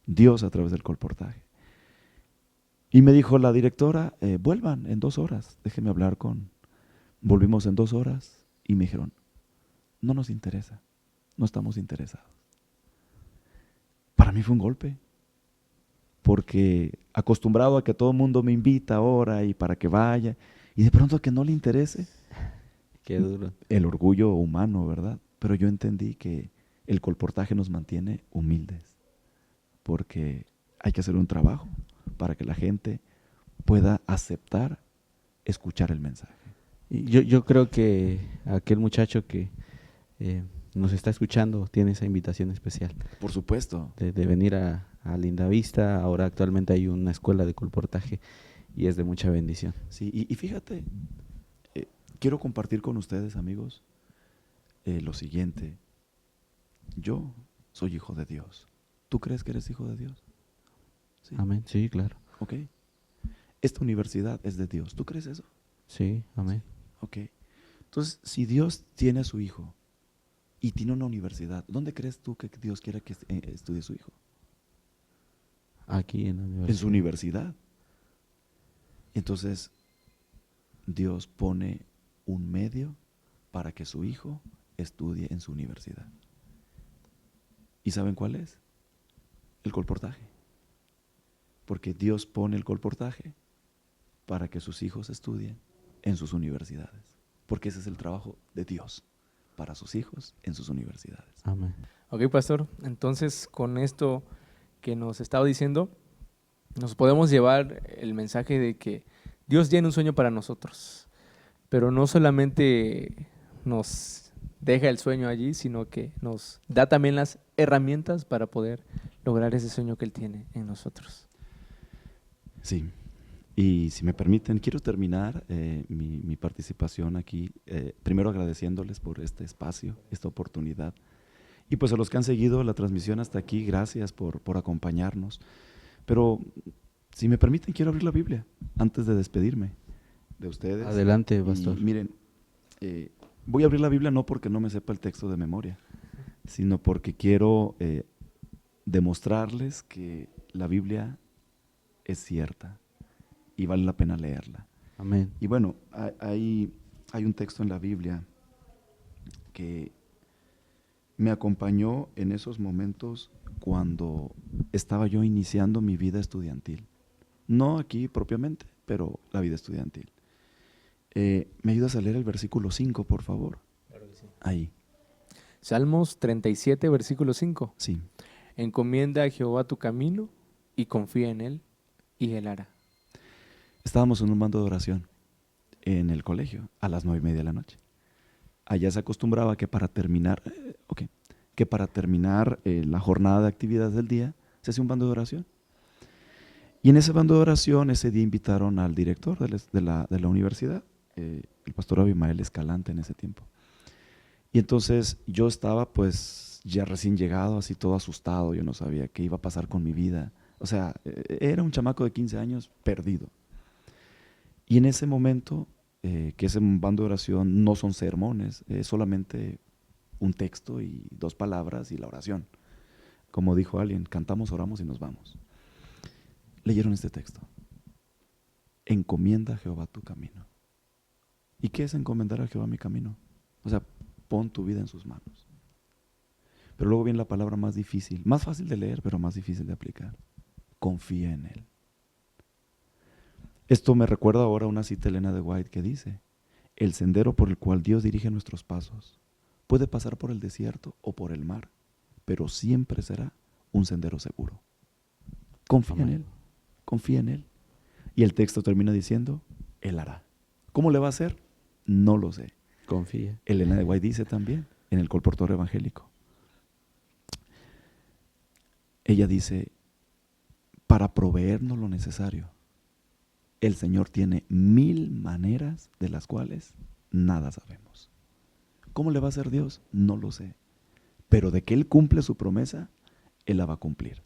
[SPEAKER 3] Dios a través del colportaje. Y me dijo la directora, vuelvan en 2 horas, déjenme hablar con... Volvimos en 2 horas y me dijeron, no nos interesa, no estamos interesados. Para mí fue un golpe, porque acostumbrado a que todo el mundo me invita ahora y para que vaya, y de pronto a que no le interese.
[SPEAKER 1] Qué duro.
[SPEAKER 3] El orgullo humano, ¿verdad? Pero yo entendí que el colportaje nos mantiene humildes, porque hay que hacer un trabajo para que la gente pueda aceptar, escuchar el mensaje.
[SPEAKER 1] Y yo creo que aquel muchacho que nos está escuchando tiene esa invitación especial
[SPEAKER 3] Por supuesto.
[SPEAKER 1] de venir a Lindavista. Ahora actualmente hay una escuela de colportaje y es de mucha bendición.
[SPEAKER 3] Sí, y fíjate, quiero compartir con ustedes, amigos, lo siguiente. Yo soy hijo de Dios. ¿Tú crees que eres hijo de Dios? Sí.
[SPEAKER 1] Amén. Sí, claro.
[SPEAKER 3] Ok. Esta universidad es de Dios. ¿Tú crees eso?
[SPEAKER 1] Sí, amén.
[SPEAKER 3] Ok. Entonces, si Dios tiene a su hijo y tiene una universidad, ¿dónde crees tú que Dios quiera que estudie su hijo?
[SPEAKER 1] Aquí en la universidad.
[SPEAKER 3] En su universidad. Entonces, Dios pone un medio para que su hijo estudie en su universidad. ¿Y saben cuál es? El colportaje. Porque Dios pone el colportaje para que sus hijos estudien en sus universidades. Porque ese es el trabajo de Dios, para sus hijos en sus universidades.
[SPEAKER 1] Amén.
[SPEAKER 2] Ok, pastor, entonces con esto que nos estaba diciendo, nos podemos llevar el mensaje de que Dios tiene un sueño para nosotros, pero no solamente nos deja el sueño allí, sino que nos da también las herramientas para poder lograr ese sueño que Él tiene en nosotros.
[SPEAKER 3] Sí, y si me permiten, quiero terminar mi participación aquí, primero agradeciéndoles por este espacio, esta oportunidad, y pues a los que han seguido la transmisión hasta aquí, gracias por acompañarnos. Pero si me permiten, quiero abrir la Biblia antes de despedirme de ustedes.
[SPEAKER 1] Adelante, pastor.
[SPEAKER 3] Y miren, voy a abrir la Biblia no porque no me sepa el texto de memoria, sino porque quiero demostrarles que la Biblia es cierta y vale la pena leerla.
[SPEAKER 1] Amén.
[SPEAKER 3] Y bueno, hay un texto en la Biblia que me acompañó en esos momentos cuando estaba yo iniciando mi vida estudiantil. No aquí propiamente, pero la vida estudiantil. ¿Me ayudas a leer el versículo 5, por favor?
[SPEAKER 2] Claro que sí.
[SPEAKER 3] Ahí,
[SPEAKER 2] Salmos 37, versículo 5.
[SPEAKER 3] sí.
[SPEAKER 2] Encomienda a Jehová tu camino y confía en Él, y Él hará.
[SPEAKER 3] Estábamos en un mando de oración en el colegio a las 9:30 de la noche. Allá se acostumbraba que para terminar, la jornada de actividades del día se hacía un bando de oración. Y en ese bando de oración ese día invitaron al director de la universidad, el pastor Abimael Escalante en ese tiempo. Y entonces yo estaba pues ya recién llegado, así todo asustado, yo no sabía qué iba a pasar con mi vida. O sea, era un chamaco de 15 años perdido. Y en ese momento, que ese bando de oración no son sermones, es solamente un texto y 2 palabras y la oración. Como dijo alguien, cantamos, oramos y nos vamos. Leyeron este texto. Encomienda a Jehová tu camino. ¿Y qué es encomendar a Jehová mi camino? O sea, pon tu vida en sus manos. Pero luego viene la palabra más difícil, más fácil de leer, pero más difícil de aplicar. Confía en Él. Esto me recuerda ahora a una cita de Elena de White que dice: el sendero por el cual Dios dirige nuestros pasos puede pasar por el desierto o por el mar, pero siempre será un sendero seguro. Confía en Él, confía en Él. Y el texto termina diciendo: Él hará. ¿Cómo le va a hacer? No lo sé.
[SPEAKER 1] Confía.
[SPEAKER 3] Elena de White dice también en el colportor evangélico. Ella dice: para proveernos lo necesario, el Señor tiene 1000 maneras de las cuales nada sabemos. ¿Cómo le va a hacer Dios? No lo sé. Pero de que Él cumple su promesa, Él la va a cumplir.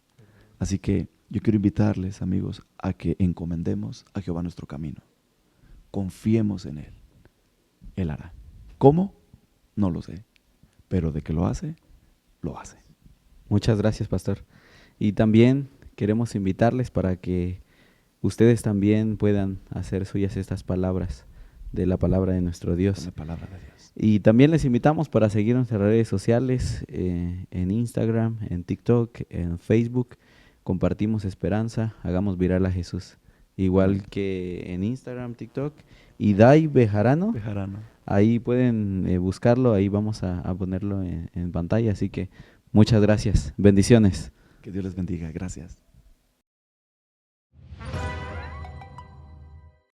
[SPEAKER 3] Así que yo quiero invitarles, amigos, a que encomendemos a Jehová nuestro camino. Confiemos en Él. Él hará. ¿Cómo? No lo sé. Pero de que lo hace, lo hace.
[SPEAKER 1] Muchas gracias, pastor. Y también queremos invitarles para que ustedes también puedan hacer suyas estas palabras de la palabra de nuestro Dios.
[SPEAKER 3] Con la palabra de Dios.
[SPEAKER 1] Y también les invitamos para seguirnos en nuestras redes sociales, en Instagram, en TikTok, en Facebook. Compartimos esperanza, hagamos viral a Jesús. Igual que en Instagram, TikTok. Y Dai Bejarano,
[SPEAKER 3] Bejarano.
[SPEAKER 1] ahí pueden buscarlo, ahí vamos a ponerlo en pantalla. Así que muchas gracias, bendiciones.
[SPEAKER 3] Que Dios les bendiga. Gracias.